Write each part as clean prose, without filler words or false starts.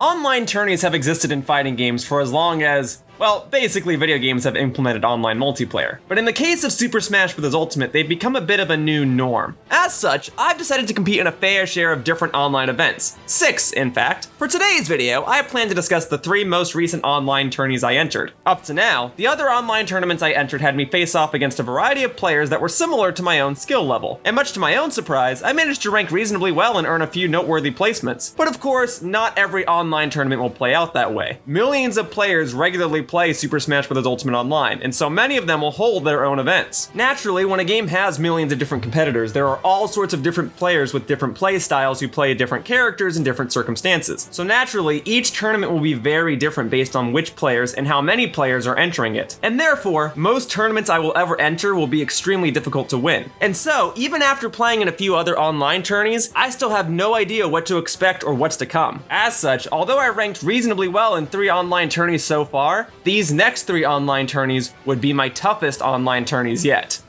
Online tourneys have existed in fighting games for as long as, well, basically video games have implemented online multiplayer. But in the case of Super Smash Bros. Ultimate, they've become a bit of a new norm. As such, I've decided to compete in a fair share of different online events. 6, in fact. For today's video, I plan to discuss the 3 most recent online tourneys I entered. Up to now, the other online tournaments I entered had me face off against a variety of players that were similar to my own skill level. And much to my own surprise, I managed to rank reasonably well and earn a few noteworthy placements. But of course, not every online tournament will play out that way. Millions of players regularly play Super Smash Bros. Ultimate online, and so many of them will hold their own events. Naturally, when a game has millions of different competitors, there are all sorts of different players with different play styles who play different characters in different circumstances. So naturally, each tournament will be very different based on which players and how many players are entering it. And therefore, most tournaments I will ever enter will be extremely difficult to win. And so, even after playing in a few other online tourneys, I still have no idea what to expect or what's to come. As such, although I ranked reasonably well in 3 online tourneys so far, these next 3 online tourneys would be my toughest online tourneys yet.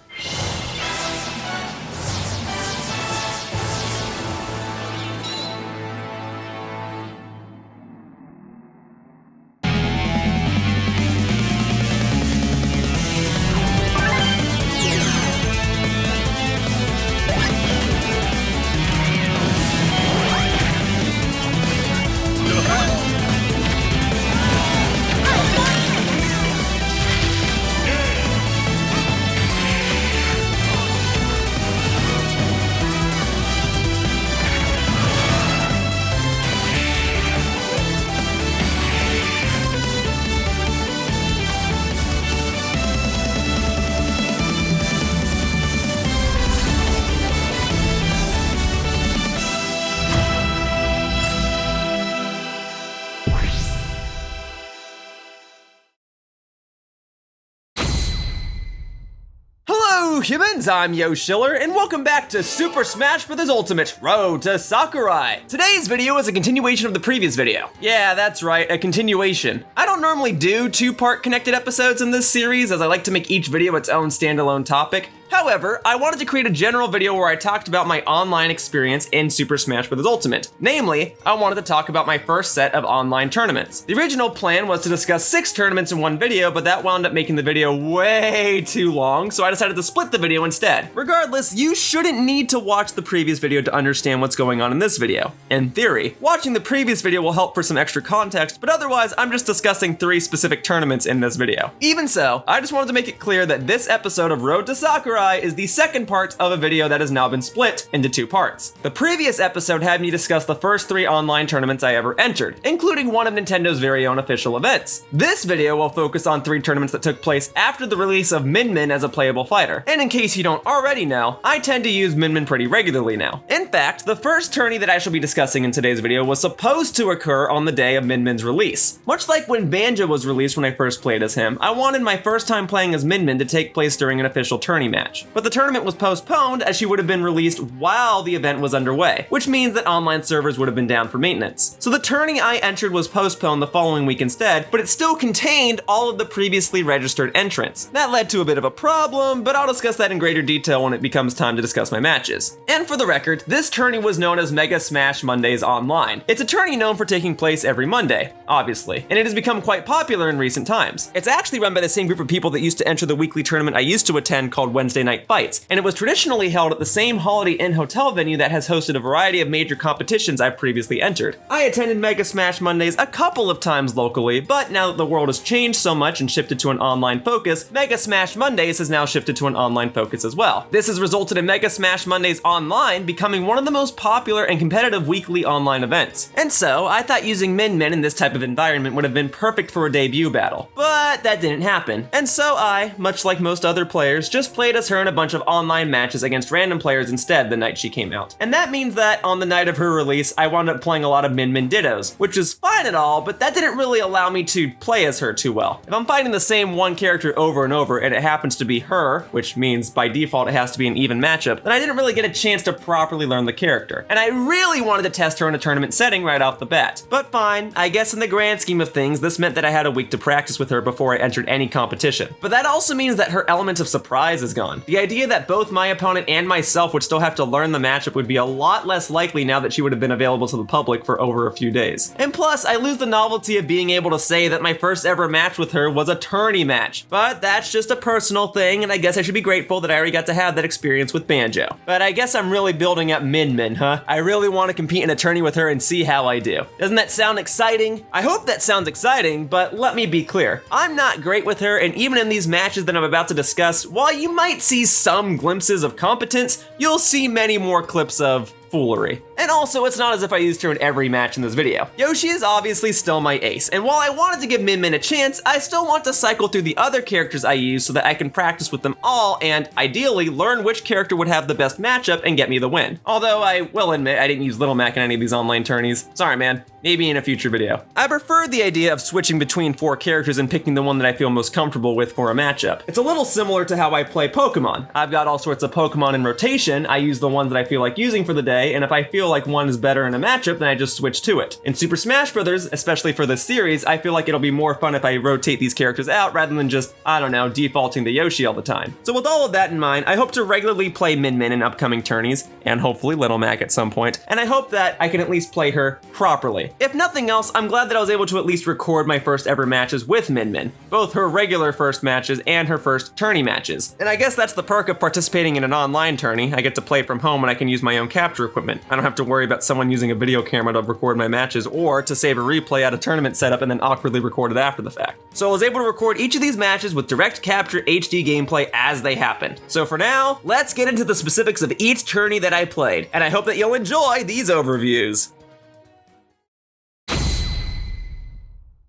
Humans, I'm Yoshiller, and welcome back to Super Smash Bros. Ultimate Road to Sakurai. Today's video is a continuation of the previous video. Yeah, that's right, a continuation. I don't normally do 2-part connected episodes in this series, as I like to make each video its own standalone topic. However, I wanted to create a general video where I talked about my online experience in Super Smash Bros. Ultimate. Namely, I wanted to talk about my first set of online tournaments. The original plan was to discuss 6 tournaments in one video, but that wound up making the video way too long, so I decided to split the video instead. Regardless, you shouldn't need to watch the previous video to understand what's going on in this video. In theory, watching the previous video will help for some extra context, but otherwise, I'm just discussing 3 specific tournaments in this video. Even so, I just wanted to make it clear that this episode of Road to Sakurai is the second part of a video that has now been split into 2 parts. The previous episode had me discuss the first 3 online tournaments I ever entered, including one of Nintendo's very own official events. This video will focus on 3 tournaments that took place after the release of Min Min as a playable fighter. And in case you don't already know, I tend to use Min Min pretty regularly now. In fact, the first tourney that I shall be discussing in today's video was supposed to occur on the day of Min Min's release. Much like when Banjo was released when I first played as him, I wanted my first time playing as Min Min to take place during an official tourney match. But the tournament was postponed as she would have been released while the event was underway, which means that online servers would have been down for maintenance. So the tourney I entered was postponed the following week instead, but it still contained all of the previously registered entrants. That led to a bit of a problem, but I'll discuss that in greater detail when it becomes time to discuss my matches. And for the record, this tourney was known as Mega Smash Mondays Online. It's a tourney known for taking place every Monday, obviously, and it has become quite popular in recent times. It's actually run by the same group of people that used to enter the weekly tournament I used to attend called Wednesday Night Fights, and it was traditionally held at the same Holiday Inn hotel venue that has hosted a variety of major competitions I've previously entered. I attended Mega Smash Mondays a couple of times locally, but now that the world has changed so much and shifted to an online focus, Mega Smash Mondays has now shifted to an online focus as well. This has resulted in Mega Smash Mondays Online becoming one of the most popular and competitive weekly online events. And so, I thought using Min Min in this type of environment would have been perfect for a debut battle. But that didn't happen. And so I, much like most other players, just played as her in a bunch of online matches against random players instead the night she came out. And that means that on the night of her release, I wound up playing a lot of Min Min Dittos, which is fine and all, but that didn't really allow me to play as her too well. If I'm fighting the same one character over and over and it happens to be her, which means by default it has to be an even matchup, then I didn't really get a chance to properly learn the character. And I really wanted to test her in a tournament setting right off the bat. But fine, I guess in the grand scheme of things, this meant that I had a week to practice with her before I entered any competition. But that also means that her element of surprise is gone. one. The idea that both my opponent and myself would still have to learn the matchup would be a lot less likely now that she would have been available to the public for over a few days. And plus, I lose the novelty of being able to say that my first ever match with her was a tourney match. But that's just a personal thing, and I guess I should be grateful that I already got to have that experience with Banjo. But I guess I'm really building up Min Min, huh? I really want to compete in a tourney with her and see how I do. Doesn't that sound exciting? I hope that sounds exciting, but let me be clear. I'm not great with her, and even in these matches that I'm about to discuss, while you might see some glimpses of competence, you'll see many more clips of foolery. And also, it's not as if I used her in every match in this video. Yoshi is obviously still my ace, and while I wanted to give Min Min a chance, I still want to cycle through the other characters I use so that I can practice with them all and, ideally, learn which character would have the best matchup and get me the win. Although I will admit I didn't use Little Mac in any of these online tourneys. Sorry, man. Maybe in a future video. I prefer the idea of switching between 4 characters and picking the one that I feel most comfortable with for a matchup. It's a little similar to how I play Pokemon. I've got all sorts of Pokemon in rotation. I use the ones that I feel like using for the day, and if I feel like one is better in a matchup, then I just switch to it. In Super Smash Bros., especially for this series, I feel like it'll be more fun if I rotate these characters out rather than just, I don't know, defaulting to Yoshi all the time. So with all of that in mind, I hope to regularly play Min Min in upcoming tourneys, and hopefully Little Mac at some point, and I hope that I can at least play her properly. If nothing else, I'm glad that I was able to at least record my first ever matches with Min Min, both her regular first matches and her first tourney matches. And I guess that's the perk of participating in an online tourney. I get to play from home and I can use my own capture equipment. I don't have to worry about someone using a video camera to record my matches or to save a replay at a tournament setup and then awkwardly record it after the fact. So I was able to record each of these matches with direct capture HD gameplay as they happened. So for now, let's get into the specifics of each tourney that I played, and I hope that you'll enjoy these overviews.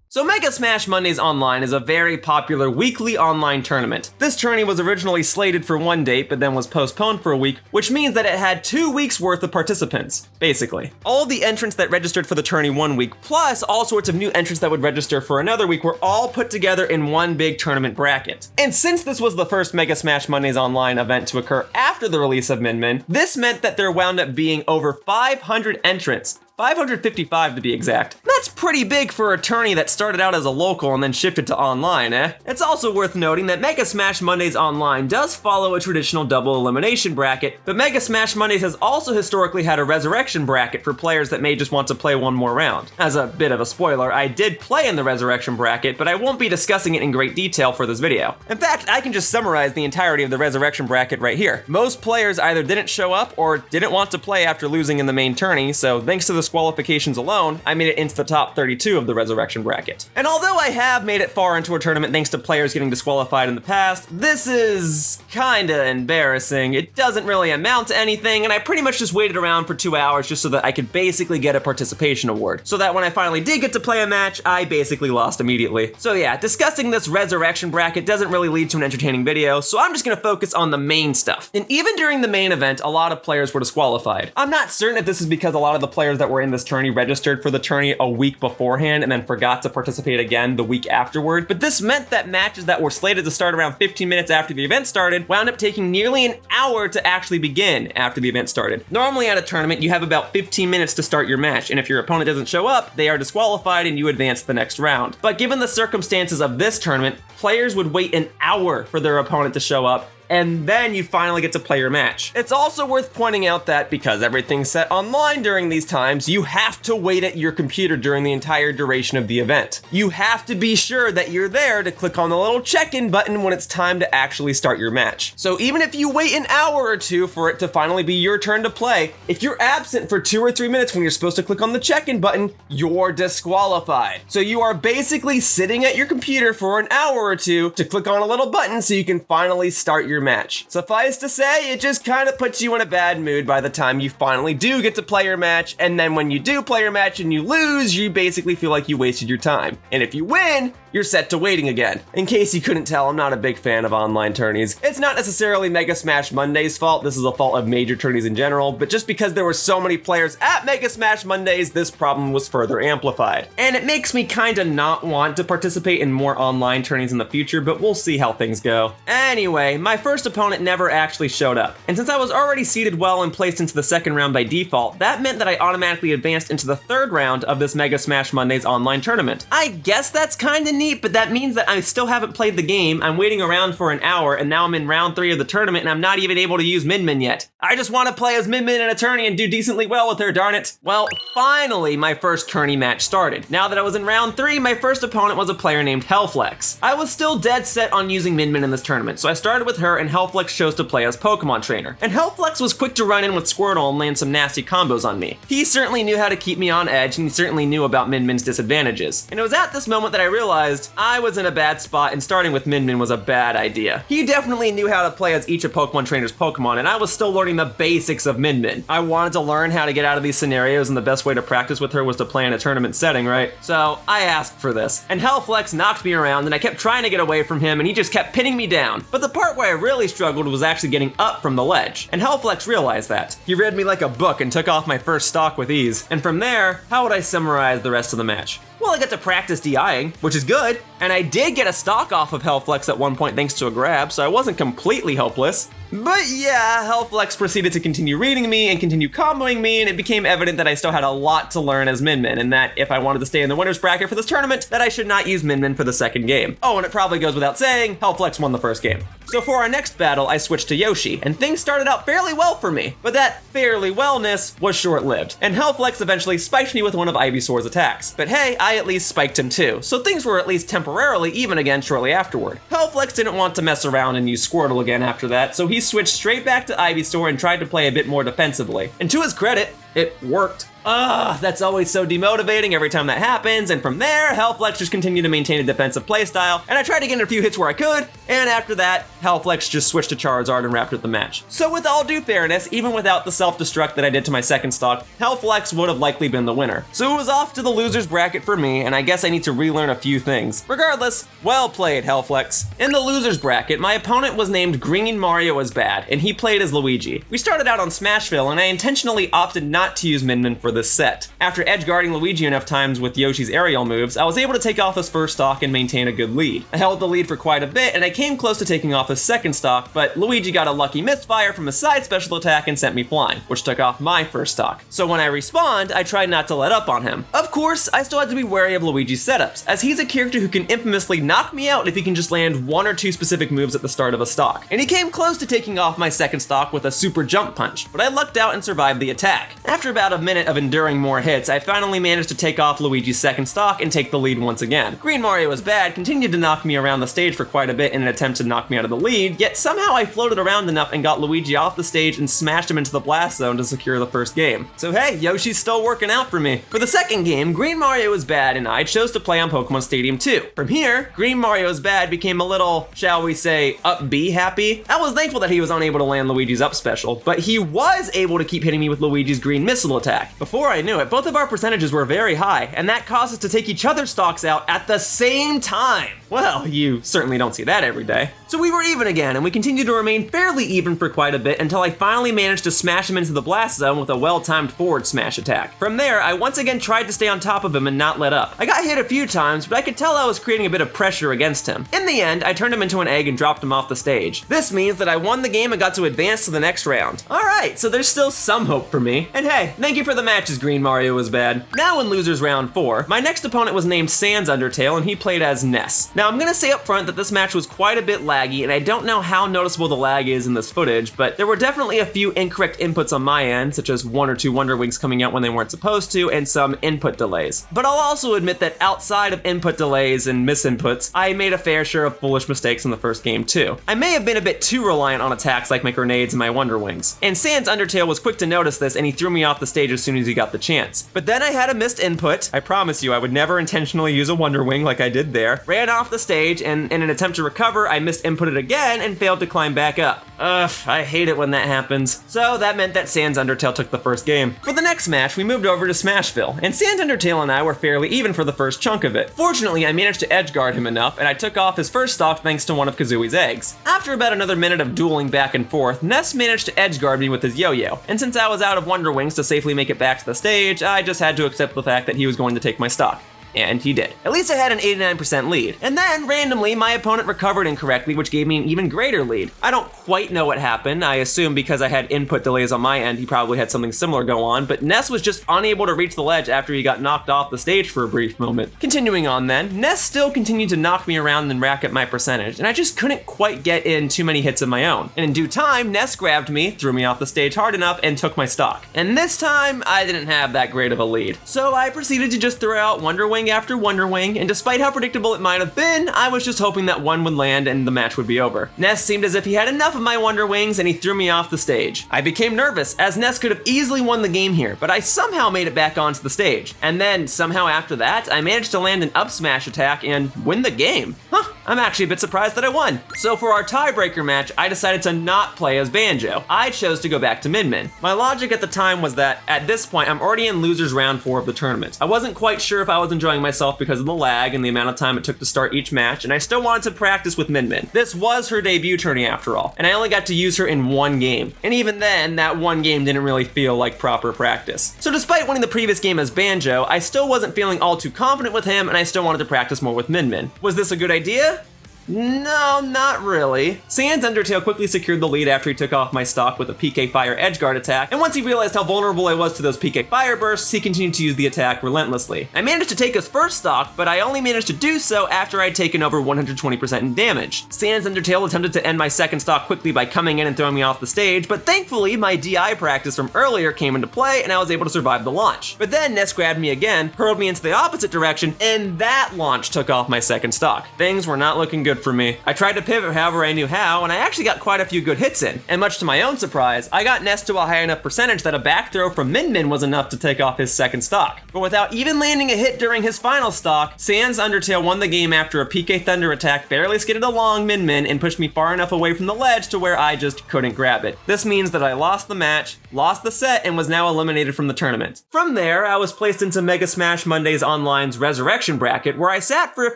So Mega Smash Mondays Online is a very popular weekly online tournament. This tourney was originally slated for one date, but then was postponed for a week, which means that it had 2 weeks worth of participants, basically. All the entrants that registered for the tourney 1 week, plus all sorts of new entrants that would register for another week, were all put together in one big tournament bracket. And since this was the first Mega Smash Mondays Online event to occur after the release of Min Min, this meant that there wound up being over 500 entrants. 555 to be exact. That's pretty big for a tourney that started out as a local and then shifted to online, eh? It's also worth noting that Mega Smash Mondays Online does follow a traditional double elimination bracket, but Mega Smash Mondays has also historically had a resurrection bracket for players that may just want to play one more round. As a bit of a spoiler, I did play in the resurrection bracket, but I won't be discussing it in great detail for this video. In fact, I can just summarize the entirety of the resurrection bracket right here. Most players either didn't show up or didn't want to play after losing in the main tourney, so thanks to the qualifications alone, I made it into the top 32 of the resurrection bracket. And although I have made it far into a tournament thanks to players getting disqualified in the past, this is kinda embarrassing. It doesn't really amount to anything, and I pretty much just waited around for 2 hours just so that I could basically get a participation award. So that when I finally did get to play a match, I basically lost immediately. So yeah, discussing this resurrection bracket doesn't really lead to an entertaining video, so I'm just gonna focus on the main stuff. And even during the main event, a lot of players were disqualified. I'm not certain if this is because a lot of the players that were in this tourney registered for the tourney a week beforehand and then forgot to participate again the week afterward, but this meant that matches that were slated to start around 15 minutes after the event started wound up taking nearly an hour to actually begin after the event started. Normally at a tournament, you have about 15 minutes to start your match, and if your opponent doesn't show up, they are disqualified and you advance to the next round. But given the circumstances of this tournament, players would wait an hour for their opponent to show up, and then you finally get to play your match. It's also worth pointing out that because everything's set online during these times, you have to wait at your computer during the entire duration of the event. You have to be sure that you're there to click on the little check-in button when it's time to actually start your match. So even if you wait an hour or two for it to finally be your turn to play, if you're absent for 2 or 3 minutes when you're supposed to click on the check-in button, you're disqualified. So you are basically sitting at your computer for an hour or two to click on a little button so you can finally start your match. Suffice to say, it just kind of puts you in a bad mood by the time you finally do get to play your match, and then when you do play your match and you lose, you basically feel like you wasted your time. And if you win, you're set to waiting again. In case you couldn't tell, I'm not a big fan of online tourneys. It's not necessarily Mega Smash Mondays' fault, this is a fault of major tourneys in general, but just because there were so many players at Mega Smash Mondays, this problem was further amplified. And it makes me kinda not want to participate in more online tourneys in the future, but we'll see how things go. Anyway, my first opponent never actually showed up. And since I was already seated well and placed into the second round by default, that meant that I automatically advanced into the third round of this Mega Smash Mondays online tournament. I guess that's kinda neat, but that means that I still haven't played the game, I'm waiting around for an hour, and now I'm in round 3 of the tournament and I'm not even able to use Min Min yet. I just want to play as Min Min in a tourney and do decently well with her, darn it. Well, finally my first tourney match started. Now that I was in round 3, my first opponent was a player named Hellflex. I was still dead set on using Min Min in this tournament, so I started with her and Hellflex chose to play as Pokemon Trainer. And Hellflex was quick to run in with Squirtle and land some nasty combos on me. He certainly knew how to keep me on edge and he certainly knew about Min Min's disadvantages. And it was at this moment that I realized I was in a bad spot and starting with Min Min was a bad idea. He definitely knew how to play as each of Pokemon Trainer's Pokemon and I was still learning the basics of Min Min. I wanted to learn how to get out of these scenarios and the best way to practice with her was to play in a tournament setting, right? So I asked for this. And Hellflex knocked me around and I kept trying to get away from him and he just kept pinning me down. But the part where I really struggled was actually getting up from the ledge. And Hellflex realized that. He read me like a book and took off my first stock with ease. And from there, how would I summarize the rest of the match? Well, I got to practice DIing, which is good, and I did get a stock off of Hellflex at one point thanks to a grab, so I wasn't completely helpless. But yeah, Hellflex proceeded to continue reading me and continue comboing me, and it became evident that I still had a lot to learn as Min Min, and that if I wanted to stay in the winner's bracket for this tournament, that I should not use Min Min for the second game. Oh, and it probably goes without saying, Hellflex won the first game. So for our next battle, I switched to Yoshi, and things started out fairly well for me, but that fairly wellness was short-lived, and Hellflex eventually spiked me with one of Ivysaur's attacks. But hey, I at least spiked him too, so things were at least temporarily even again shortly afterward. Hellflex didn't want to mess around and use Squirtle again after that, so he switched straight back to Ivysaur and tried to play a bit more defensively. And to his credit, it worked. That's always so demotivating every time that happens, and from there, Hellflex just continued to maintain a defensive playstyle, and I tried to get in a few hits where I could, and after that, Hellflex just switched to Charizard and wrapped up the match. So with all due fairness, even without the self-destruct that I did to my second stock, Hellflex would have likely been the winner. So it was off to the loser's bracket for me, and I guess I need to relearn a few things. Regardless, well played, Hellflex. In the loser's bracket, my opponent was named Green Mario Is Bad, and he played as Luigi. We started out on Smashville, and I intentionally opted not to use Min Min for this set. After edgeguarding Luigi enough times with Yoshi's aerial moves, I was able to take off his first stock and maintain a good lead. I held the lead for quite a bit, and I came close to taking off his second stock, but Luigi got a lucky misfire from a side special attack and sent me flying, which took off my first stock. So when I respawned, I tried not to let up on him. Of course, I still had to be wary of Luigi's setups, as he's a character who can infamously knock me out if he can just land one or two specific moves at the start of a stock. And he came close to taking off my second stock with a super jump punch, but I lucked out and survived the attack. After about a minute of enduring more hits, I finally managed to take off Luigi's second stock and take the lead once again. Green Mario Is Bad continued to knock me around the stage for quite a bit in an attempt to knock me out of the lead, yet somehow I floated around enough and got Luigi off the stage and smashed him into the blast zone to secure the first game. So hey, Yoshi's still working out for me. For the second game, Green Mario Is Bad and I chose to play on Pokemon Stadium 2. From here, Green Mario Is Bad became a little, shall we say, up B happy. I was thankful that he was unable to land Luigi's up special, but he was able to keep hitting me with Luigi's green missile attack. Before I knew it, both of our percentages were very high, and that caused us to take each other's stocks out at the same time. Well, you certainly don't see that every day. So we were even again, and we continued to remain fairly even for quite a bit until I finally managed to smash him into the blast zone with a well-timed forward smash attack. From there, I once again tried to stay on top of him and not let up. I got hit a few times, but I could tell I was creating a bit of pressure against him. In the end, I turned him into an egg and dropped him off the stage. This means that I won the game and got to advance to the next round. Alright, so there's still some hope for me. And hey, thank you for the matches, Green Mario Is Bad. Now in Losers Round 4, my next opponent was named Sans Undertale and he played as Ness. Now I'm gonna say up front that this match was quite a bit laggy and I don't know how noticeable the lag is in this footage, but there were definitely a few incorrect inputs on my end, such as 1 or 2 Wonder Wings coming out when they weren't supposed to, and some input delays. But I'll also admit that outside of input delays and misinputs, I made a fair share of foolish mistakes in the first game too. I may have been a bit too reliant on attacks like my grenades and my Wonder Wings. And Sans Undertale was quick to notice this and he threw me off the stage as soon as he got the chance. But then I had a missed input. I promise you I would never intentionally use a Wonder Wing like I did there. Ran off the stage and in an attempt to recover, I missed inputted again and failed to climb back up. Ugh, I hate it when that happens. So that meant that Sans Undertale took the first game. For the next match, we moved over to Smashville, and Sans Undertale and I were fairly even for the first chunk of it. Fortunately, I managed to edgeguard him enough, and I took off his first stock thanks to one of Kazooie's eggs. After about another minute of dueling back and forth, Ness managed to edgeguard me with his yo-yo, and since I was out of Wonder Wings to safely make it back to the stage, I just had to accept the fact that he was going to take my stock. And he did. At least I had an 89% lead. And then, randomly, my opponent recovered incorrectly, which gave me an even greater lead. I don't quite know what happened. I assume because I had input delays on my end, he probably had something similar go on, but Ness was just unable to reach the ledge after he got knocked off the stage for a brief moment. Continuing on then, Ness still continued to knock me around and rack up my percentage, and I just couldn't quite get in too many hits of my own. And in due time, Ness grabbed me, threw me off the stage hard enough, and took my stock. And this time, I didn't have that great of a lead. So I proceeded to just throw out Wonder Wing after Wonder Wing, and despite how predictable it might have been, I was just hoping that one would land and the match would be over. Ness seemed as if he had enough of my Wonder Wings, and he threw me off the stage. I became nervous, as Ness could have easily won the game here, but I somehow made it back onto the stage. And then, somehow after that, I managed to land an up smash attack and win the game. Huh, I'm actually a bit surprised that I won. So for our tiebreaker match, I decided to not play as Banjo. I chose to go back to Min Min. My logic at the time was that, at this point, I'm already in losers round 4 of the tournament. I wasn't quite sure if I was enjoying myself because of the lag and the amount of time it took to start each match, and I still wanted to practice with Min Min. This was her debut tourney after all, and I only got to use her in one game. And even then, that one game didn't really feel like proper practice. So despite winning the previous game as Banjo, I still wasn't feeling all too confident with him, and I still wanted to practice more with Min Min. Was this a good idea? No, not really. Sans Undertale quickly secured the lead after he took off my stock with a PK Fire Edgeguard attack, and once he realized how vulnerable I was to those PK Fire bursts, he continued to use the attack relentlessly. I managed to take his first stock, but I only managed to do so after I'd taken over 120% in damage. Sans Undertale attempted to end my second stock quickly by coming in and throwing me off the stage, but thankfully my DI practice from earlier came into play and I was able to survive the launch. But then Ness grabbed me again, hurled me into the opposite direction, and that launch took off my second stock. Things were not looking good for me. I tried to pivot however I knew how, and I actually got quite a few good hits in. And much to my own surprise, I got Ness to a high enough percentage that a back throw from Min Min was enough to take off his second stock. But without even landing a hit during his final stock, Sans Undertale won the game after a PK Thunder attack barely skidded along Min Min and pushed me far enough away from the ledge to where I just couldn't grab it. This means that I lost the match, lost the set, and was now eliminated from the tournament. From there, I was placed into Mega Smash Mondays Online's Resurrection bracket, where I sat for a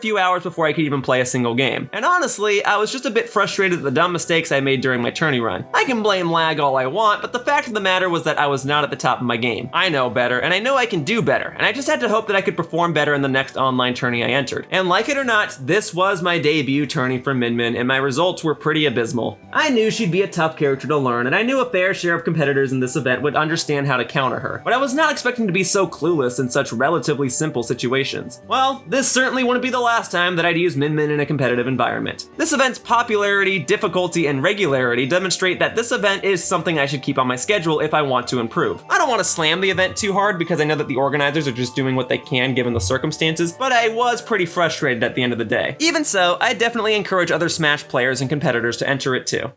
few hours before I could even play a single game. And honestly, I was just a bit frustrated at the dumb mistakes I made during my tourney run. I can blame lag all I want, but the fact of the matter was that I was not at the top of my game. I know better, and I know I can do better, and I just had to hope that I could perform better in the next online tourney I entered. And like it or not, this was my debut tourney for Min Min, and my results were pretty abysmal. I knew she'd be a tough character to learn, and I knew a fair share of competitors in this event would understand how to counter her, but I was not expecting to be so clueless in such relatively simple situations. Well, this certainly wouldn't be the last time that I'd use Min Min in a competitive environment. This event's popularity, difficulty, and regularity demonstrate that this event is something I should keep on my schedule if I want to improve. I don't want to slam the event too hard because I know that the organizers are just doing what they can given the circumstances, but I was pretty frustrated at the end of the day. Even so, I definitely encourage other Smash players and competitors to enter it too.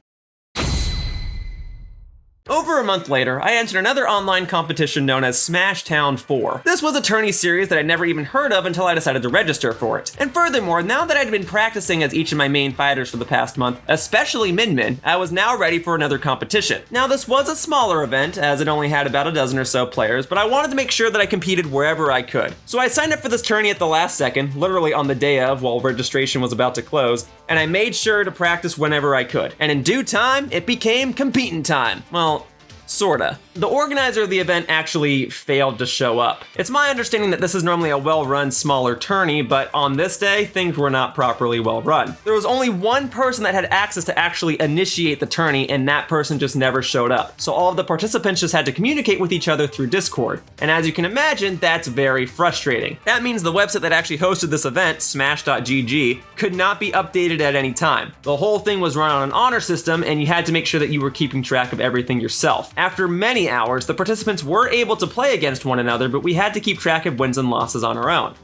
Over a month later, I entered another online competition known as Smash Town 4. This was a tourney series that I'd never even heard of until I decided to register for it. And furthermore, now that I'd been practicing as each of my main fighters for the past month, especially Min Min, I was now ready for another competition. Now this was a smaller event, as it only had about a dozen or so players, but I wanted to make sure that I competed wherever I could. So I signed up for this tourney at the last second, literally on the day of, while registration was about to close, and I made sure to practice whenever I could. And in due time, it became competing time. Well, sorta. The organizer of the event actually failed to show up. It's my understanding that this is normally a well-run, smaller tourney, but on this day, things were not properly well-run. There was only one person that had access to actually initiate the tourney, and that person just never showed up. So all of the participants just had to communicate with each other through Discord. And as you can imagine, that's very frustrating. That means the website that actually hosted this event, smash.gg, could not be updated at any time. The whole thing was run on an honor system, and you had to make sure that you were keeping track of everything yourself. After many hours, the participants were able to play against one another, but we had to keep track of wins and losses on our own.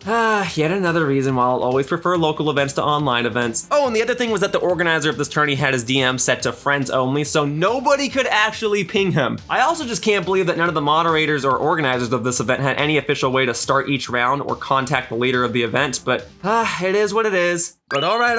Yet another reason why I'll always prefer local events to online events. Oh, and the other thing was that the organizer of this tourney had his DM set to friends only, so nobody could actually ping him. I also just can't believe that none of the moderators or organizers of this event had any official way to start each round or contact the leader of the event, but it is what it is. But alright,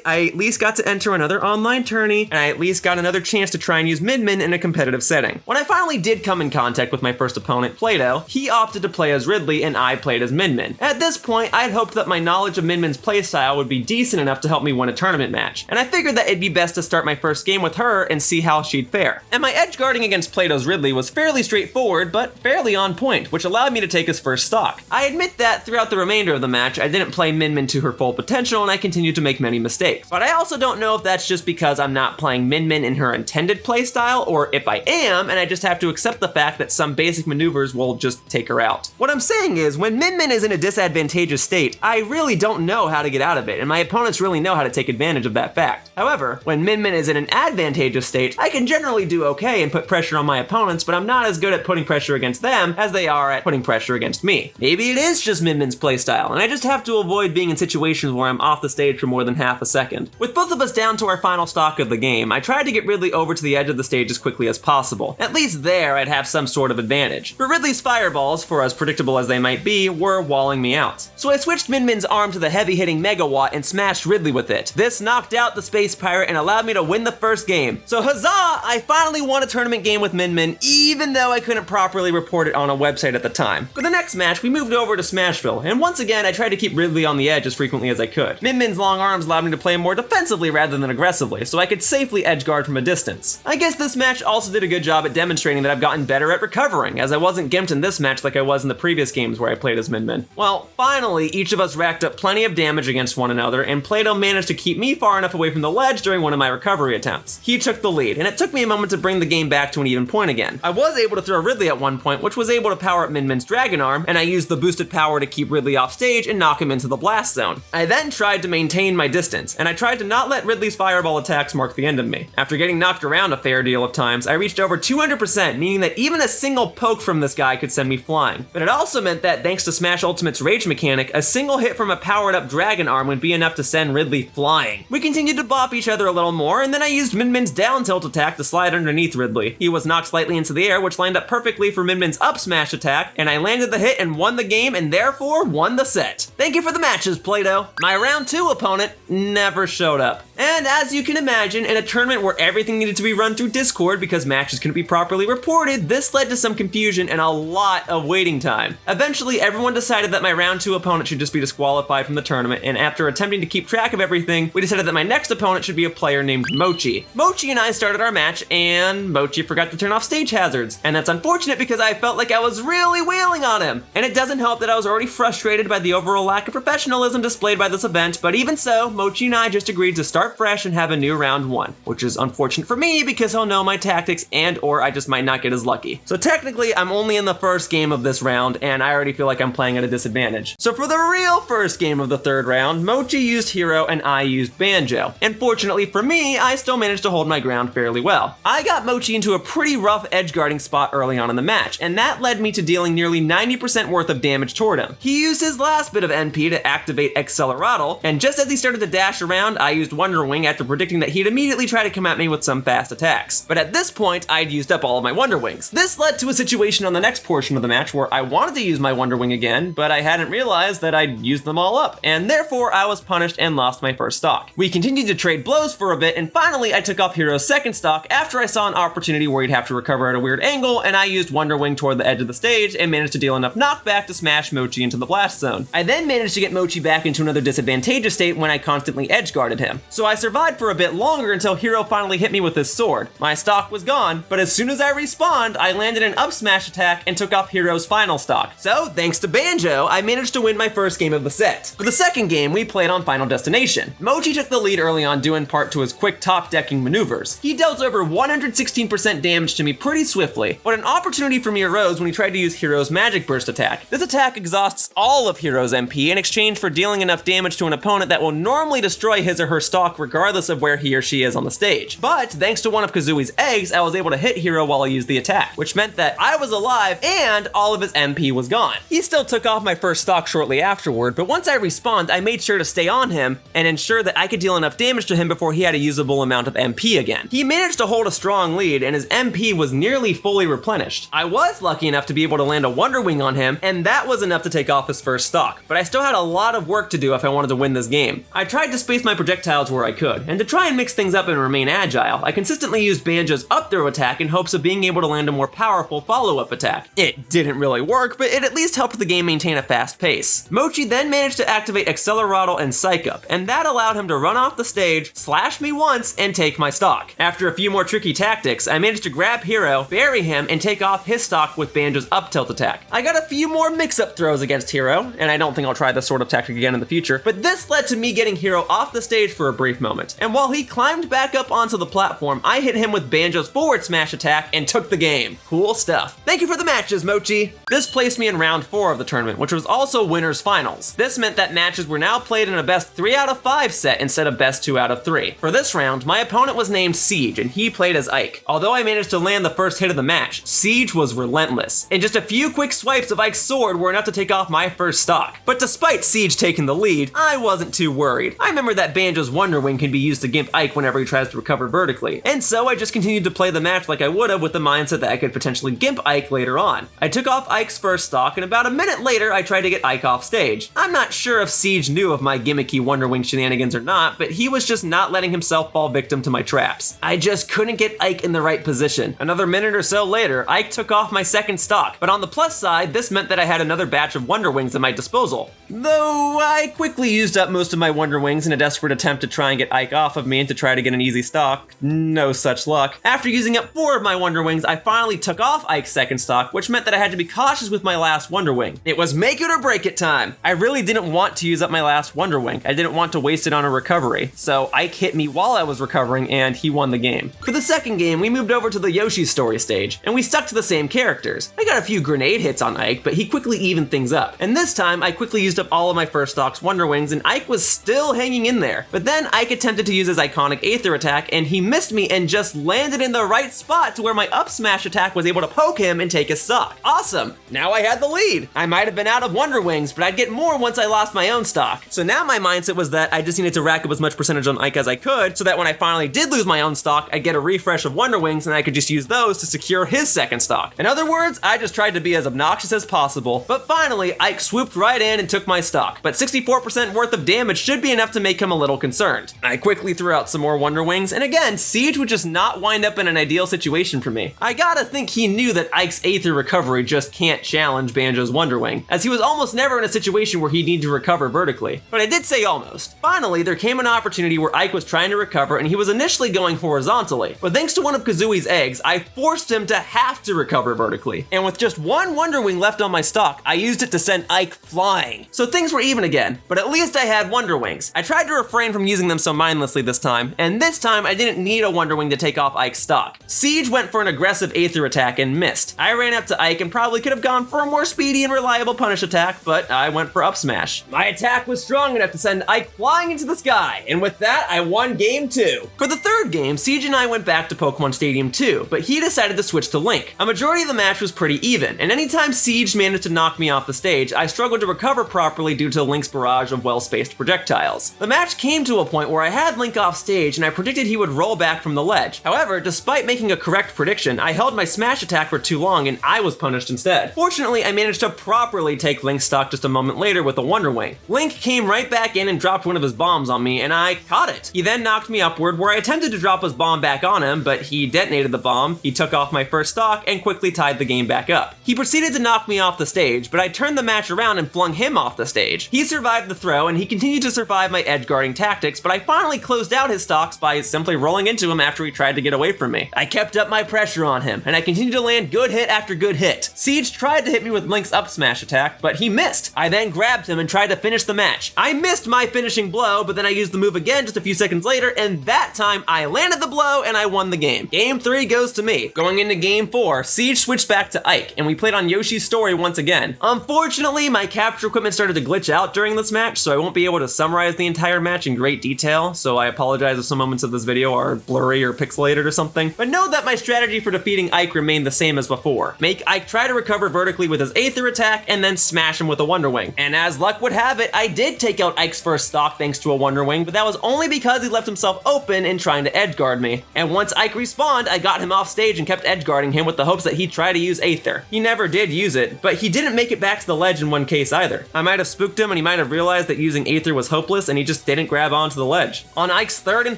I at least got to enter another online tourney, and I at least got another chance to try and use Min in a competitive setting. When I finally did come in contact with my first opponent, Play-Doh, he opted to play as Ridley and I played as Min. At this point, I had hoped that my knowledge of Min's playstyle would be decent enough to help me win a tournament match, and I figured that it'd be best to start my first game with her and see how she'd fare. And my edge guarding against Play-Doh's Ridley was fairly straightforward, but fairly on point, which allowed me to take his first stock. I admit that throughout the remainder of the match, I didn't play Min to her full potential, and I continued to make many mistakes. But I also don't know if that's just because I'm not playing Min in her intended playstyle, or if I am, and I just have to accept the fact that some basic maneuvers will just take her out. What I'm saying is, when Min is in a disadvantageous state, I really don't know how to get out of it, and my opponents really know how to take advantage of that fact. However, when Min is in an advantageous state, I can generally do okay and put pressure on my opponents, but I'm not as good at putting pressure against them as they are at putting pressure against me. Maybe it is just Min's playstyle, and I just have to avoid being in situations where I'm off the stage for more than half a second. With both of us down to our final stock of the game, I tried to get Ridley over to the edge of the stage as quickly as possible. At least there, I'd have some sort of advantage. But Ridley's fireballs, for as predictable as they might be, were walling me out. So I switched Min's arm to the heavy-hitting Megawatt and smashed Ridley with it. This knocked out the Space Pirate and allowed me to win the first game. So huzzah! I finally won a tournament game with Min, even though I couldn't properly report it on a website at the time. For the next match, we moved over to Smashville, and once again, I tried to keep Ridley on the edge as frequently as I could. Min's long arms allowed me to play more defensively rather than aggressively, so I could safely edge guard from a distance. I guess this match also did a good job at demonstrating that I've gotten better at recovering, as I wasn't gimped in this match like I was in the previous games where I played as Min. Well, finally, each of us racked up plenty of damage against one another, and Play-Doh managed to keep me far enough away from the ledge during one of my recovery attempts. He took the lead, and it took me a moment to bring the game back to an even point again. I was able to throw Ridley at one point, which was able to power up Min's Dragon Arm, and I used the boosted power to keep Ridley off stage and knock him into the blast zone. I then tried to maintain my distance, and I tried to not let Ridley's fireball attacks mark the end of me. After getting knocked around a fair deal of times, I reached over 200%, meaning that even a single poke from this guy could send me flying. But it also meant that thanks to Smash Ultimate's rage mechanic, a single hit from a powered up Dragon Arm would be enough to send Ridley flying. We continued to bop each other a little more, and then I used Min's down tilt attack to slide underneath Ridley. He was knocked slightly into the air, which lined up perfectly for Min's up smash attack, and I landed the hit and won the game, and therefore won the set. Thank you for the matches, Play-Doh. My round 2 opponent never showed up. And as you can imagine, in a tournament where everything needed to be run through Discord because matches couldn't be properly reported, this led to some confusion and a lot of waiting time. Eventually, everyone decided that my round 2 opponent should just be disqualified from the tournament, and after attempting to keep track of everything, we decided that my next opponent should be a player named Mochi. Mochi and I started our match, and Mochi forgot to turn off stage hazards. And that's unfortunate because I felt like I was really wailing on him. And it doesn't help that I was already frustrated by the overall lack of professionalism displayed by this event, but even so, Mochi and I just agreed to start fresh and have a new round 1, which is unfortunate for me because he'll know my tactics and or I just might not get as lucky. So technically, I'm only in the first game of this round, and I already feel like I'm playing at a disadvantage. So for the real first game of the third round, Mochi used Hero and I used Banjo. And fortunately for me, I still managed to hold my ground fairly well. I got Mochi into a pretty rough edge guarding spot early on in the match, and that led me to dealing nearly 90% worth of damage toward him. He used his last bit of NP to activate Acceleratl, and just as he started to dash around, I used Wonder Wing after predicting that he'd immediately try to come at me with some fast attacks. But at this point, I'd used up all of my Wonder Wings. This led to a situation on the next portion of the match where I wanted to use my Wonder Wing again, but I hadn't realized that I'd used them all up, and therefore I was punished and lost my first stock. We continued to trade blows for a bit, and finally I took off Hero's second stock after I saw an opportunity where he'd have to recover at a weird angle, and I used Wonder Wing toward the edge of the stage and managed to deal enough knockback to smash Mochi into the blast zone. I then managed to get Mochi back into another disadvantageous state when I constantly edge guarded him. So I survived for a bit longer until Hero finally hit me with his sword. My stock was gone, but as soon as I respawned, I landed an up smash attack and took off Hero's final stock. So thanks to Banjo, I managed to win my first game of the set. For the second game, we played on Final Destination. Mochi took the lead early on due in part to his quick top decking maneuvers. He dealt over 116% damage to me pretty swiftly, but an opportunity for me arose when he tried to use Hero's Magic Burst attack. This attack exhausts all of Hero's MP in exchange for dealing enough damage to an opponent that will normally destroy his or her stock stock regardless of where he or she is on the stage. But thanks to one of Kazui's eggs, I was able to hit Hiro while I used the attack, which meant that I was alive and all of his MP was gone. He still took off my first stock shortly afterward, but once I respawned, I made sure to stay on him and ensure that I could deal enough damage to him before he had a usable amount of MP again. He managed to hold a strong lead and his MP was nearly fully replenished. I was lucky enough to be able to land a Wonder Wing on him, and that was enough to take off his first stock, but I still had a lot of work to do if I wanted to win this game. I tried to space my projectiles where I could, and to try and mix things up and remain agile, I consistently used Banjo's up throw attack in hopes of being able to land a more powerful follow-up attack. It didn't really work, but it at least helped the game maintain a fast pace. Mochi then managed to activate Accelerado and Psych Up, and that allowed him to run off the stage, slash me once, and take my stock. After a few more tricky tactics, I managed to grab Hiro, bury him, and take off his stock with Banjo's up tilt attack. I got a few more mix-up throws against Hiro, and I don't think I'll try this sort of tactic again in the future, but this led to me getting Hiro off the stage for a brief moment. And while he climbed back up onto the platform, I hit him with Banjo's forward smash attack and took the game. Cool stuff. Thank you for the matches, Mochi. This placed me in round 4 of the tournament, which was also winners finals. This meant that matches were now played in a best 3 out of 5 set instead of best 2 out of 3. For this round, my opponent was named Siege, and he played as Ike. Although I managed to land the first hit of the match, Siege was relentless, and just a few quick swipes of Ike's sword were enough to take off my first stock. But despite Siege taking the lead, I wasn't too worried. I remember that Banjo's Wonder Wing can be used to gimp Ike whenever he tries to recover vertically, and so I just continued to play the match like I would have with the mindset that I could potentially gimp Ike later on. I took off Ike's first stock, and about a minute later I tried to get Ike off stage. I'm not sure if Siege knew of my gimmicky Wonder Wing shenanigans or not, but he was just not letting himself fall victim to my traps. I just couldn't get Ike in the right position. Another minute or so later, Ike took off my second stock, but on the plus side, this meant that I had another batch of Wonder Wings at my disposal. Though I quickly used up most of my Wonder Wings in a desperate attempt to try and get Ike off of me and to try to get an easy stock. No such luck. After using up 4 of my Wonder Wings, I finally took off Ike's second stock, which meant that I had to be cautious with my last Wonder Wing. It was make it or break it time. I really didn't want to use up my last Wonder Wing. I didn't want to waste it on a recovery, so Ike hit me while I was recovering and he won the game. For the second game, we moved over to the Yoshi's story stage, and we stuck to the same characters. I got a few grenade hits on Ike, but he quickly evened things up. And this time, I quickly used up all of my first stock's Wonder Wings, and Ike was still hanging in there. But then Ike attempted to use his iconic Aether attack, and he missed me and just landed in the right spot to where my up smash attack was able to poke him and take his stock. Awesome! Now I had the lead. I might have been out of Wonder Wings, but I'd get more once I lost my own stock. So now my mindset was that I just needed to rack up as much percentage on Ike as I could, so that when I finally did lose my own stock, I'd get a refresh of Wonder Wings and I could just use those to secure his second stock. In other words, I just tried to be as obnoxious as possible, but finally, Ike swooped right in and took my stock. But 64% worth of damage should be enough to make him a little concerned. I quickly threw out some more Wonder Wings, and again, Siege would just not wind up in an ideal situation for me. I gotta think he knew that Ike's Aether recovery just can't challenge Banjo's Wonder Wing, as he was almost never in a situation where he'd need to recover vertically. But I did say almost. Finally, there came an opportunity where Ike was trying to recover and he was initially going horizontally, but thanks to one of Kazui's eggs, I forced him to have to recover vertically. And with just 1 Wonder Wing left on my stock, I used it to send Ike flying. So things were even again, but at least I had Wonder Wings. I tried to refrain from using them so mindlessly this time, and this time I didn't need a Wonder Wing to take off Ike's stock. Siege went for an aggressive Aether attack and missed. I ran up to Ike and probably could have gone for a more speedy and reliable punish attack, but I went for up smash. My attack was strong enough to send Ike flying into the sky, and with that, I won game 2. For the third game, Siege and I went back to Pokemon Stadium 2, but he decided to switch to Link. A majority of the match was pretty even, and anytime Siege managed to knock me off the stage, I struggled to recover properly due to Link's barrage of well-spaced projectiles. The match came to a point where I had Link off stage and I predicted he would roll back from the ledge. However, despite making a correct prediction, I held my smash attack for too long and I was punished instead. Fortunately, I managed to properly take Link's stock just a moment later with a Wonder Wing. Link came right back in and dropped one of his bombs on me and I caught it. He then knocked me upward where I attempted to drop his bomb back on him, but he detonated the bomb, he took off my first stock, and quickly tied the game back up. He proceeded to knock me off the stage, but I turned the match around and flung him off the stage. He survived the throw and he continued to survive my edge guarding tactics, but I finally closed out his stocks by simply rolling into him after he tried to get away from me. I kept up my pressure on him, and I continued to land good hit after good hit. Siege tried to hit me with Link's up smash attack, but he missed. I then grabbed him and tried to finish the match. I missed my finishing blow, but then I used the move again just a few seconds later, and that time I landed the blow and I won the game. Game 3 goes to me. Going into game 4, Siege switched back to Ike, and we played on Yoshi's story once again. Unfortunately, my capture equipment started to glitch out during this match, so I won't be able to summarize the entire match in great detail, detail, so I apologize if some moments of this video are blurry or pixelated or something, but know that my strategy for defeating Ike remained the same as before. Make Ike try to recover vertically with his Aether attack, and then smash him with a Wonder Wing. And as luck would have it, I did take out Ike's first stock thanks to a Wonder Wing, but that was only because he left himself open in trying to edgeguard me. And once Ike respawned, I got him off stage and kept edgeguarding him with the hopes that he'd try to use Aether. He never did use it, but he didn't make it back to the ledge in one case either. I might have spooked him and he might have realized that using Aether was hopeless and he just didn't grab onto the ledge. On Ike's third and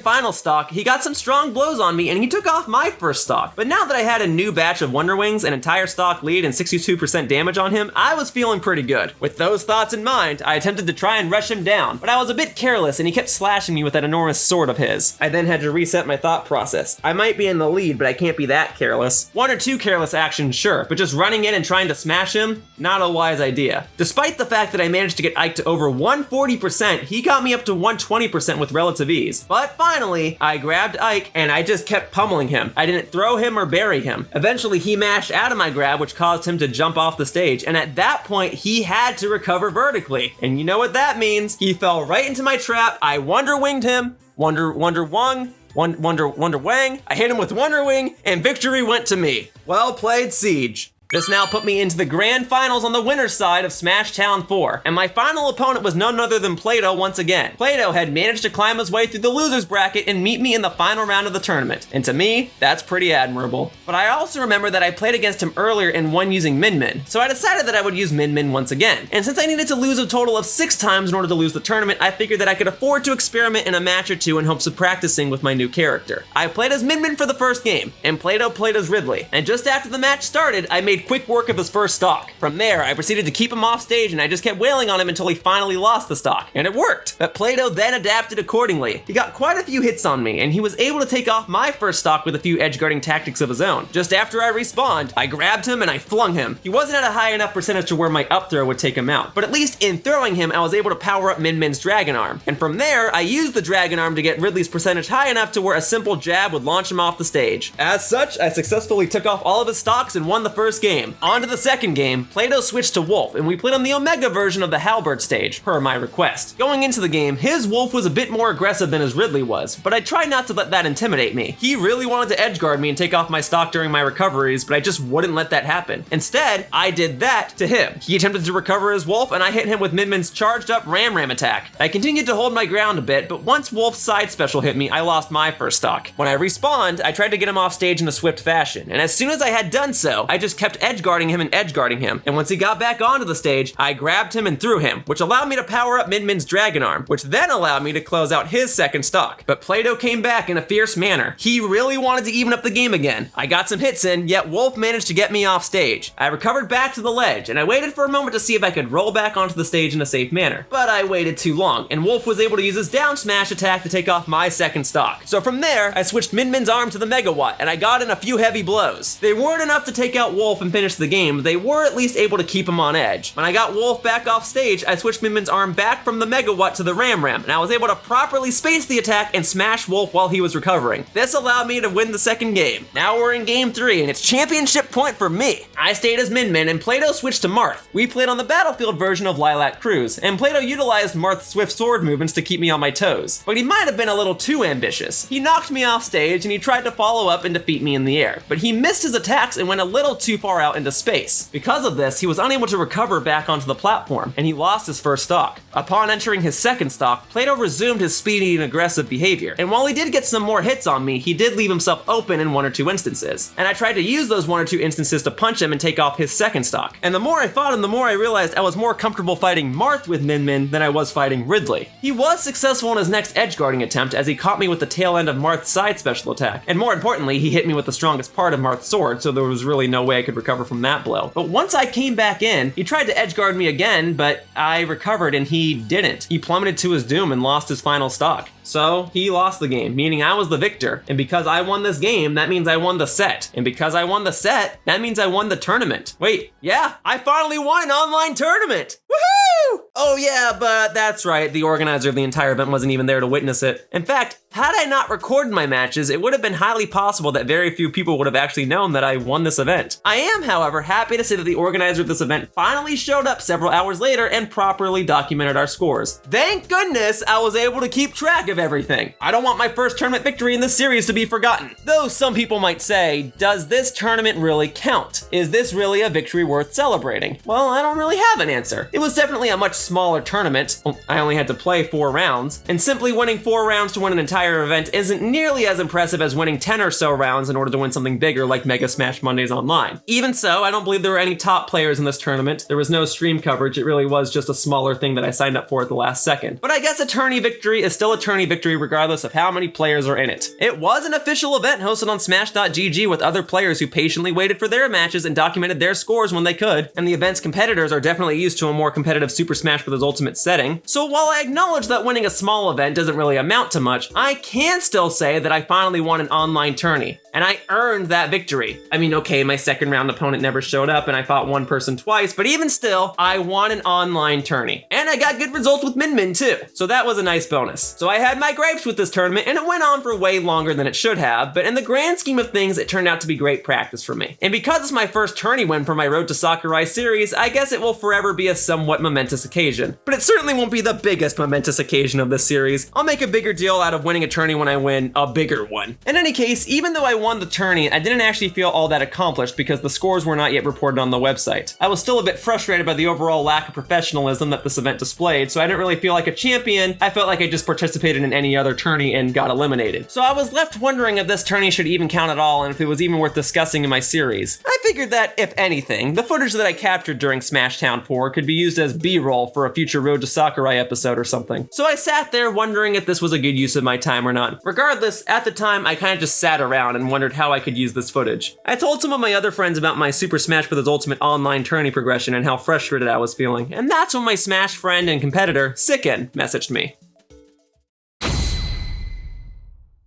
final stock, he got some strong blows on me and he took off my first stock. But now that I had a new batch of Wonder Wings, an entire stock lead, and 62% damage on him, I was feeling pretty good. With those thoughts in mind, I attempted to try and rush him down, but I was a bit careless and he kept slashing me with that enormous sword of his. I then had to reset my thought process. I might be in the lead, but I can't be that careless. One or two careless actions, sure, but just running in and trying to smash him, not a wise idea. Despite the fact that I managed to get Ike to over 140%, he got me up to 120% with relative ease. But finally, I grabbed Ike and I just kept pummeling him. I didn't throw him or bury him. Eventually, he mashed out of my grab, which caused him to jump off the stage, and at that point, he had to recover vertically. And you know what that means? He fell right into my trap. I Wonder Winged him, Wonder Wang. I hit him with Wonder Wing, and victory went to me. Well played, Siege. This now put me into the grand finals on the winner's side of Smash Town 4, and my final opponent was none other than Plato once again. Plato had managed to climb his way through the loser's bracket and meet me in the final round of the tournament, and to me, that's pretty admirable. But I also remember that I played against him earlier and won using Min Min, so I decided that I would use Min Min once again. And since I needed to lose a total of 6 times in order to lose the tournament, I figured that I could afford to experiment in a match or two in hopes of practicing with my new character. I played as Min Min for the first game, and Plato played as Ridley, and just after the match started, I made quick work of his first stock. From there, I proceeded to keep him off stage and I just kept wailing on him until he finally lost the stock. And it worked! But Plato then adapted accordingly. He got quite a few hits on me, and he was able to take off my first stock with a few edgeguarding tactics of his own. Just after I respawned, I grabbed him and I flung him. He wasn't at a high enough percentage to where my up throw would take him out, but at least in throwing him, I was able to power up Min Min's Dragon Arm. And from there, I used the Dragon Arm to get Ridley's percentage high enough to where a simple jab would launch him off the stage. As such, I successfully took off all of his stocks and won the first game. On to the second game, Plato switched to Wolf, and we played on the Omega version of the Halberd stage, per my request. Going into the game, his Wolf was a bit more aggressive than his Ridley was, but I tried not to let that intimidate me. He really wanted to edgeguard me and take off my stock during my recoveries, but I just wouldn't let that happen. Instead, I did that to him. He attempted to recover his Wolf, and I hit him with Min Min's charged up Ram attack. I continued to hold my ground a bit, but once Wolf's side special hit me, I lost my first stock. When I respawned, I tried to get him off stage in a swift fashion, and as soon as I had done so, I just kept edgeguarding him and edgeguarding him, and once he got back onto the stage, I grabbed him and threw him, which allowed me to power up Min Min's Dragon Arm, which then allowed me to close out his second stock. But Plato came back in a fierce manner. He really wanted to even up the game again. I got some hits in, yet Wolf managed to get me off stage. I recovered back to the ledge, and I waited for a moment to see if I could roll back onto the stage in a safe manner. But I waited too long, and Wolf was able to use his down smash attack to take off my second stock. So from there, I switched Min Min's arm to the Megawatt, and I got in a few heavy blows. They weren't enough to take out Wolf and finish the game, but they were at least able to keep him on edge. When I got Wolf back off stage, I switched Min Min's arm back from the Megawatt to the Ram, and I was able to properly space the attack and smash Wolf while he was recovering. This allowed me to win the second game. Now we're in game 3, and it's championship point for me. I stayed as Min Min, and Plato switched to Marth. We played on the Battlefield version of Lilac Cruise, and Plato utilized Marth's swift sword movements to keep me on my toes. But he might have been a little too ambitious. He knocked me off stage, and he tried to follow up and defeat me in the air. But he missed his attacks and went a little too far out into space. Because of this, he was unable to recover back onto the platform, and he lost his first stock. Upon entering his second stock, Plato resumed his speedy and aggressive behavior, and while he did get some more hits on me, he did leave himself open in 1 or 2 instances. And I tried to use those 1 or 2 instances to punch him and take off his second stock. And the more I fought him, the more I realized I was more comfortable fighting Marth with Min Min than I was fighting Ridley. He was successful in his next edgeguarding attempt as he caught me with the tail end of Marth's side special attack, and more importantly, he hit me with the strongest part of Marth's sword, so there was really no way I could recover from that blow. But once I came back in, he tried to edgeguard me again, but I recovered and he didn't. He plummeted to his doom and lost his final stock. So he lost the game, meaning I was the victor. And because I won this game, that means I won the set. And because I won the set, that means I won the tournament. Wait, yeah, I finally won an online tournament! Woohoo! Woo! Oh yeah, but that's right, the organizer of the entire event wasn't even there to witness it. In fact, had I not recorded my matches, it would have been highly possible that very few people would have actually known that I won this event. I am, however, happy to say that the organizer of this event finally showed up several hours later and properly documented our scores. Thank goodness I was able to keep track of everything. I don't want my first tournament victory in this series to be forgotten. Though some people might say, does this tournament really count? Is this really a victory worth celebrating? Well, I don't really have an answer. It was definitely a much smaller tournament. I only had to play 4 rounds, and simply winning 4 rounds to win an entire event isn't nearly as impressive as winning 10 or so rounds in order to win something bigger like Mega Smash Mondays Online. Even so, I don't believe there were any top players in this tournament. There was no stream coverage. It really was just a smaller thing that I signed up for at the last second. But I guess a tourney victory is still a tourney victory regardless of how many players are in it. It was an official event hosted on Smash.gg with other players who patiently waited for their matches and documented their scores when they could, and the event's competitors are definitely used to a more competitive Super Smash Bros. Ultimate setting. So while I acknowledge that winning a small event doesn't really amount to much, I can still say that I finally won an online tourney, and I earned that victory. I mean, okay, my second round opponent never showed up and I fought one person twice, but even still, I won an online tourney. And I got good results with Min Min too, so that was a nice bonus. So I had my gripes with this tournament and it went on for way longer than it should have, but in the grand scheme of things, it turned out to be great practice for me. And because it's my first tourney win for my Road to Sakurai series, I guess it will forever be a somewhat momentous occasion. But it certainly won't be the biggest momentous occasion of this series. I'll make a bigger deal out of winning a tourney when I win a bigger one. In any case, even though I won the tourney, I didn't actually feel all that accomplished because the scores were not yet reported on the website. I was still a bit frustrated by the overall lack of professionalism that this event displayed, so I didn't really feel like a champion. I felt like I just participated in any other tourney and got eliminated. So I was left wondering if this tourney should even count at all and if it was even worth discussing in my series. I figured that, if anything, the footage that I captured during Smashtown 4 could be used as B-roll for a future Road to Sakurai episode or something. So I sat there wondering if this was a good use of my time or not. Regardless, at the time, I kind of just sat around and wondered how I could use this footage. I told some of my other friends about my Super Smash Bros. Ultimate online tourney progression and how frustrated I was feeling, and that's when my Smash friend and competitor, Sicken, messaged me.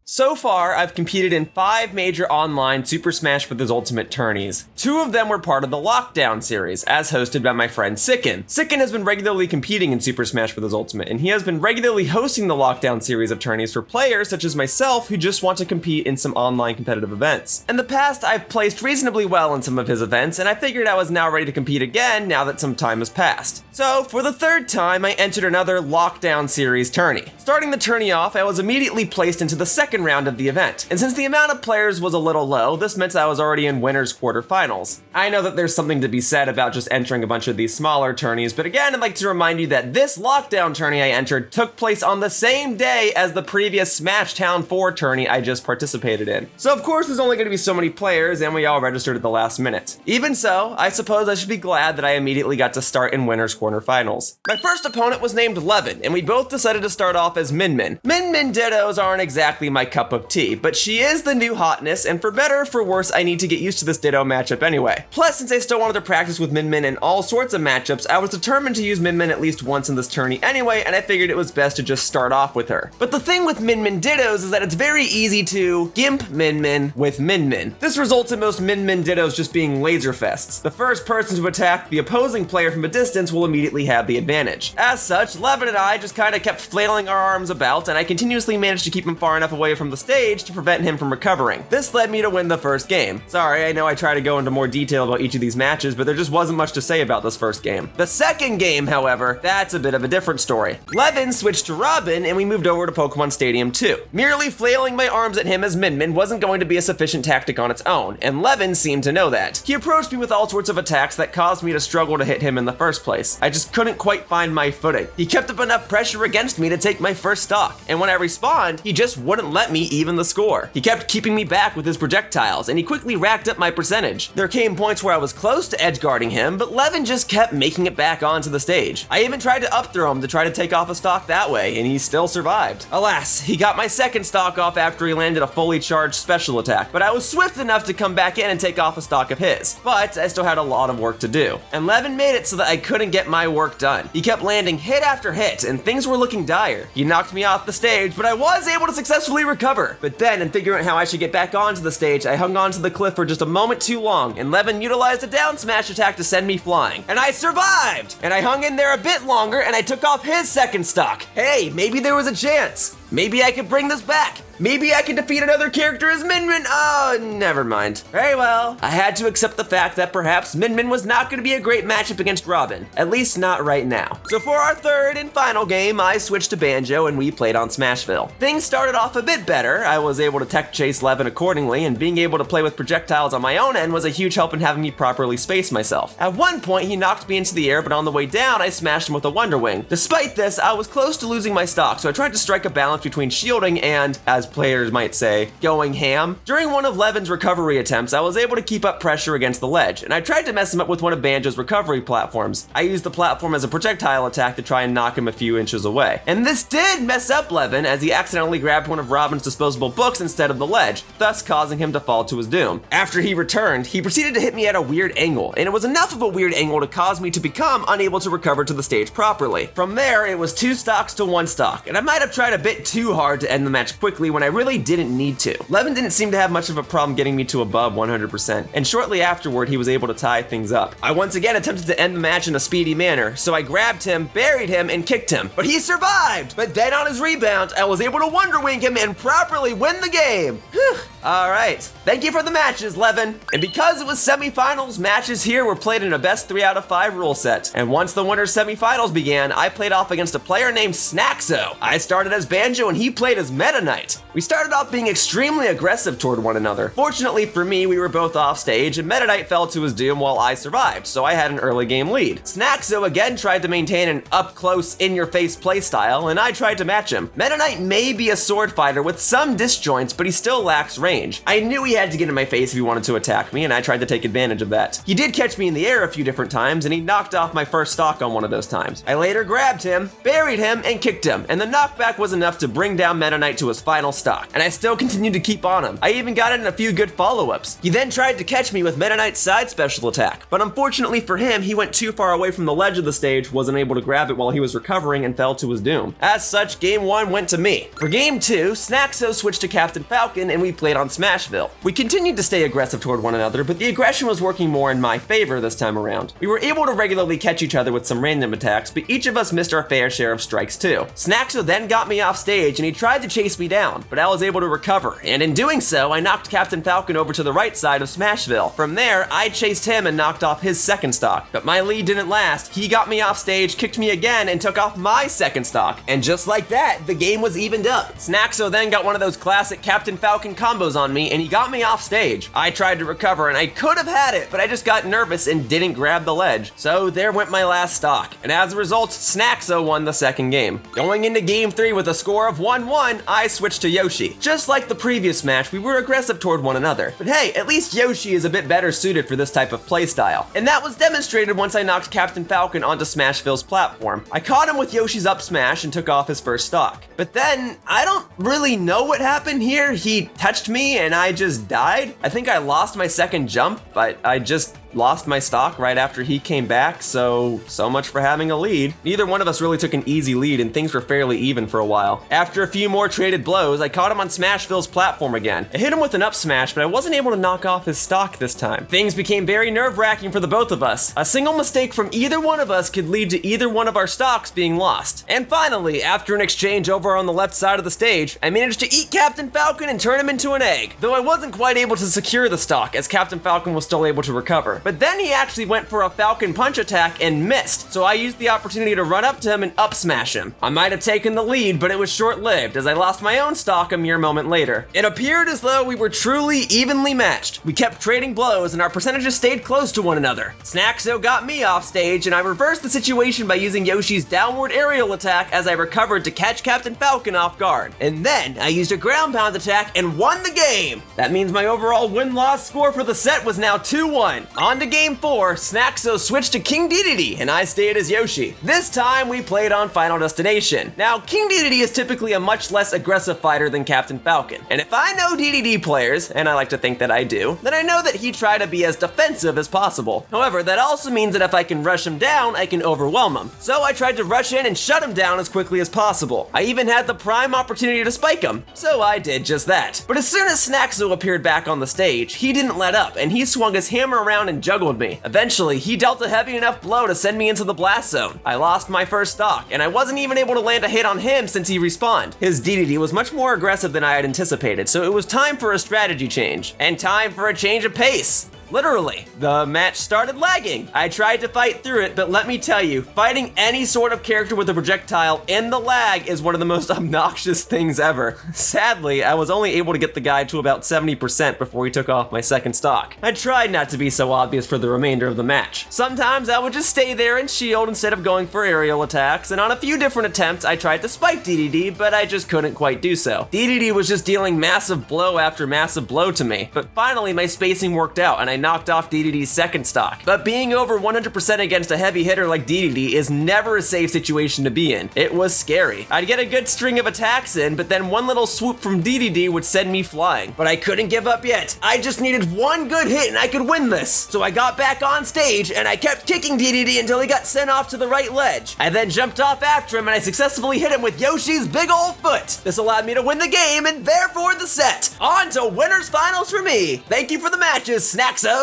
So far, I've competed in 5 major online Super Smash Bros. Ultimate tourneys. 2 of them were part of the Lockdown series, as hosted by my friend Sicken. Sicken has been regularly competing in Super Smash Bros. Ultimate, and he has been regularly hosting the Lockdown series of tourneys for players such as myself who just want to compete in some online competitive events. In the past, I've placed reasonably well in some of his events, and I figured I was now ready to compete again now that some time has passed. So, for the 3rd time, I entered another Lockdown series tourney. Starting the tourney off, I was immediately placed into the 2nd round of the event, and since the amount of players was a little low, this meant I was already in winners quarterfinals. I know that there's something to be said about just entering a bunch of these smaller tourneys, but again, I'd like to remind you that this Lockdown tourney I entered took place on the same day as the previous Smashtown 4 tourney I just participated in. So of course there's only going to be so many players, and we all registered at the last minute. Even so, I suppose I should be glad that I immediately got to start in winners quarterfinals. My first opponent was named Levin, and we both decided to start off as Min Min. Min Min Dittos aren't exactly my cup of tea, but she is the new hotness, and for better or for worse, I need to get used to this Ditto matchup anyway. Plus, since I still wanted to practice with Min Min in all sorts of matchups, I was determined to use Min Min at least once in this tourney anyway, and I figured it was best to just start off with her. But the thing with Min Min Dittos is that it's very easy to gimp Min Min with Min Min. This results in most Min Min Dittos just being laser fests. The first person to attack the opposing player from a distance will immediately have the advantage. As such, Levin and I just kind of kept flailing our arms about, and I continuously managed to keep him far enough away from the stage to prevent him from recovering. This led me to win the first game. Sorry, I know I try to go into more detail about each of these matches, but there just wasn't much to say about this first game. The second game, however, that's a bit of a different story. Levin switched to Robin, and we moved over to Pokemon Stadium 2. Merely flailing my arms at him as Min Min wasn't going to be a sufficient tactic on its own, and Levin seemed to know that. He approached me with all sorts of attacks that caused me to struggle to hit him in the first place. I just couldn't quite find my footing. He kept up enough pressure against me to take my first stock, and when I respawned, he just wouldn't let me even the score. He kept keeping me back with his projectiles, and he quickly racked up my percentage. There came points where I was close to edge guarding him, but Levin just kept making it back onto the stage. I even tried to up throw him to try to take off a stock that way, and he still survived. Alas, he got my second stock off after he landed a fully charged special attack, but I was swift enough to come back in and take off a stock of his. But I still had a lot of work to do, and Levin made it so that I couldn't get my work done. He kept landing hit after hit, and things were looking dire. He knocked me off the stage, but I was able to successfully recover recover. But then, in figuring out how I should get back onto the stage, I hung onto the cliff for just a moment too long, and Levin utilized a down smash attack to send me flying. And I survived! And I hung in there a bit longer, and I took off his second stock. Hey, maybe there was a chance. Maybe I could bring this back. Maybe I could defeat another character as Min Min. Oh, never mind. Very well. I had to accept the fact that perhaps Min Min was not going to be a great matchup against Robin. At least not right now. So for our third and final game, I switched to Banjo and we played on Smashville. Things started off a bit better. I was able to tech chase Levin accordingly, and being able to play with projectiles on my own end was a huge help in having me properly space myself. At one point, he knocked me into the air, but on the way down, I smashed him with a Wonder Wing. Despite this, I was close to losing my stock, so I tried to strike a balance between shielding and, as players might say, going ham. During one of Levin's recovery attempts, I was able to keep up pressure against the ledge, and I tried to mess him up with one of Banjo's recovery platforms. I used the platform as a projectile attack to try and knock him a few inches away. And this did mess up Levin, as he accidentally grabbed one of Robin's disposable books instead of the ledge, thus causing him to fall to his doom. After he returned, he proceeded to hit me at a weird angle, and it was enough of a weird angle to cause me to become unable to recover to the stage properly. From there, it was 2 stocks to 1 stock, and I might have tried a bit too hard to end the match quickly when I really didn't need to. Levin didn't seem to have much of a problem getting me to above 100%, and shortly afterward he was able to tie things up. I once again attempted to end the match in a speedy manner, so I grabbed him, buried him, and kicked him. But he survived! But then on his rebound, I was able to Wonder Wing him and properly win the game! Whew. Alright, thank you for the matches, Levin. And because it was semifinals, matches here were played in a best 3 out of 5 rule set. And once the winner's semifinals began, I played off against a player named Snaxo. I started as Banjo and he played as Meta Knight. We started off being extremely aggressive toward one another. Fortunately for me, we were both off stage and Meta Knight fell to his doom while I survived, so I had an early game lead. Snaxo again tried to maintain an up-close, in-your-face playstyle, and I tried to match him. Meta Knight may be a sword fighter with some disjoints, but he still lacks range. I knew he had to get in my face if he wanted to attack me, and I tried to take advantage of that. He did catch me in the air a few different times, and he knocked off my first stock on one of those times. I later grabbed him, buried him, and kicked him, and the knockback was enough to bring down Meta Knight to his final stock, and I still continued to keep on him. I even got in a few good follow-ups. He then tried to catch me with Meta Knight's side special attack, but unfortunately for him, he went too far away from the ledge of the stage, wasn't able to grab it while he was recovering, and fell to his doom. As such, game 1 went to me. For game 2, Snaxo switched to Captain Falcon, and we played on Smashville. We continued to stay aggressive toward one another, but the aggression was working more in my favor this time around. We were able to regularly catch each other with some random attacks, but each of us missed our fair share of strikes too. Snaxo then got me off stage and he tried to chase me down, but I was able to recover, and in doing so, I knocked Captain Falcon over to the right side of Smashville. From there, I chased him and knocked off his second stock, but my lead didn't last. He got me off stage, kicked me again, and took off my second stock. And just like that, the game was evened up. Snaxo then got one of those classic Captain Falcon combos on me, and he got me off stage. I tried to recover and I could have had it, but I just got nervous and didn't grab the ledge. So there went my last stock, and as a result, Snaxo won the second game. Going into game 3 with a score of 1-1, I switched to Yoshi. Just like the previous match, we were aggressive toward one another. But hey, at least Yoshi is a bit better suited for this type of playstyle. And that was demonstrated once I knocked Captain Falcon onto Smashville's platform. I caught him with Yoshi's up smash and took off his first stock. But then, I don't really know what happened here. He touched me and I just died. I think I lost my second jump, but I just lost my stock right after he came back, so much for having a lead. Neither one of us really took an easy lead and things were fairly even for a while. After a few more traded blows, I caught him on Smashville's platform again. I hit him with an up smash, but I wasn't able to knock off his stock this time. Things became very nerve-wracking for the both of us. A single mistake from either one of us could lead to either one of our stocks being lost. And finally, after an exchange over on the left side of the stage, I managed to eat Captain Falcon and turn him into an egg, though I wasn't quite able to secure the stock as Captain Falcon was still able to recover. But then he actually went for a Falcon punch attack and missed, so I used the opportunity to run up to him and up smash him. I might have taken the lead, but it was short-lived as I lost my own stock a mere moment later. It appeared as though we were truly evenly matched. We kept trading blows and our percentages stayed close to one another. Snaxo got me off stage and I reversed the situation by using Yoshi's downward aerial attack as I recovered to catch Captain Falcon off guard. And then I used a ground pound attack and won the game! That means my overall win-loss score for the set was now 2-1. On On to game 4, Snaxo switched to King Dedede, and I stayed as Yoshi. This time we played on Final Destination. Now, King Dedede is typically a much less aggressive fighter than Captain Falcon, and if I know Dedede players, and I like to think that I do, then I know that he'd try to be as defensive as possible. However, that also means that if I can rush him down, I can overwhelm him. So I tried to rush in and shut him down as quickly as possible. I even had the prime opportunity to spike him, so I did just that. But as soon as Snaxo appeared back on the stage, he didn't let up, and he swung his hammer around and juggled me. Eventually, he dealt a heavy enough blow to send me into the blast zone. I lost my first stock, and I wasn't even able to land a hit on him since he respawned. His Dedede was much more aggressive than I had anticipated, so it was time for a strategy change, and time for a change of pace. Literally, the match started lagging. I tried to fight through it, but let me tell you, fighting any sort of character with a projectile in the lag is one of the most obnoxious things ever. Sadly, I was only able to get the guy to about 70% before he took off my second stock. I tried not to be so obvious for the remainder of the match. Sometimes I would just stay there and shield instead of going for aerial attacks, and on a few different attempts I tried to spike Dedede, but I just couldn't quite do so. Dedede was just dealing massive blow after massive blow to me, but finally my spacing worked out and I knocked off Dedede's second stock. But being over 100% against a heavy hitter like Dedede is never a safe situation to be in. It was scary. I'd get a good string of attacks in, but then one little swoop from Dedede would send me flying. But I couldn't give up yet. I just needed one good hit and I could win this. So I got back on stage and I kept kicking Dedede until he got sent off to the right ledge. I then jumped off after him and I successfully hit him with Yoshi's big old foot. This allowed me to win the game and therefore the set. On to winners finals for me. Thank you for the matches, Snaxo.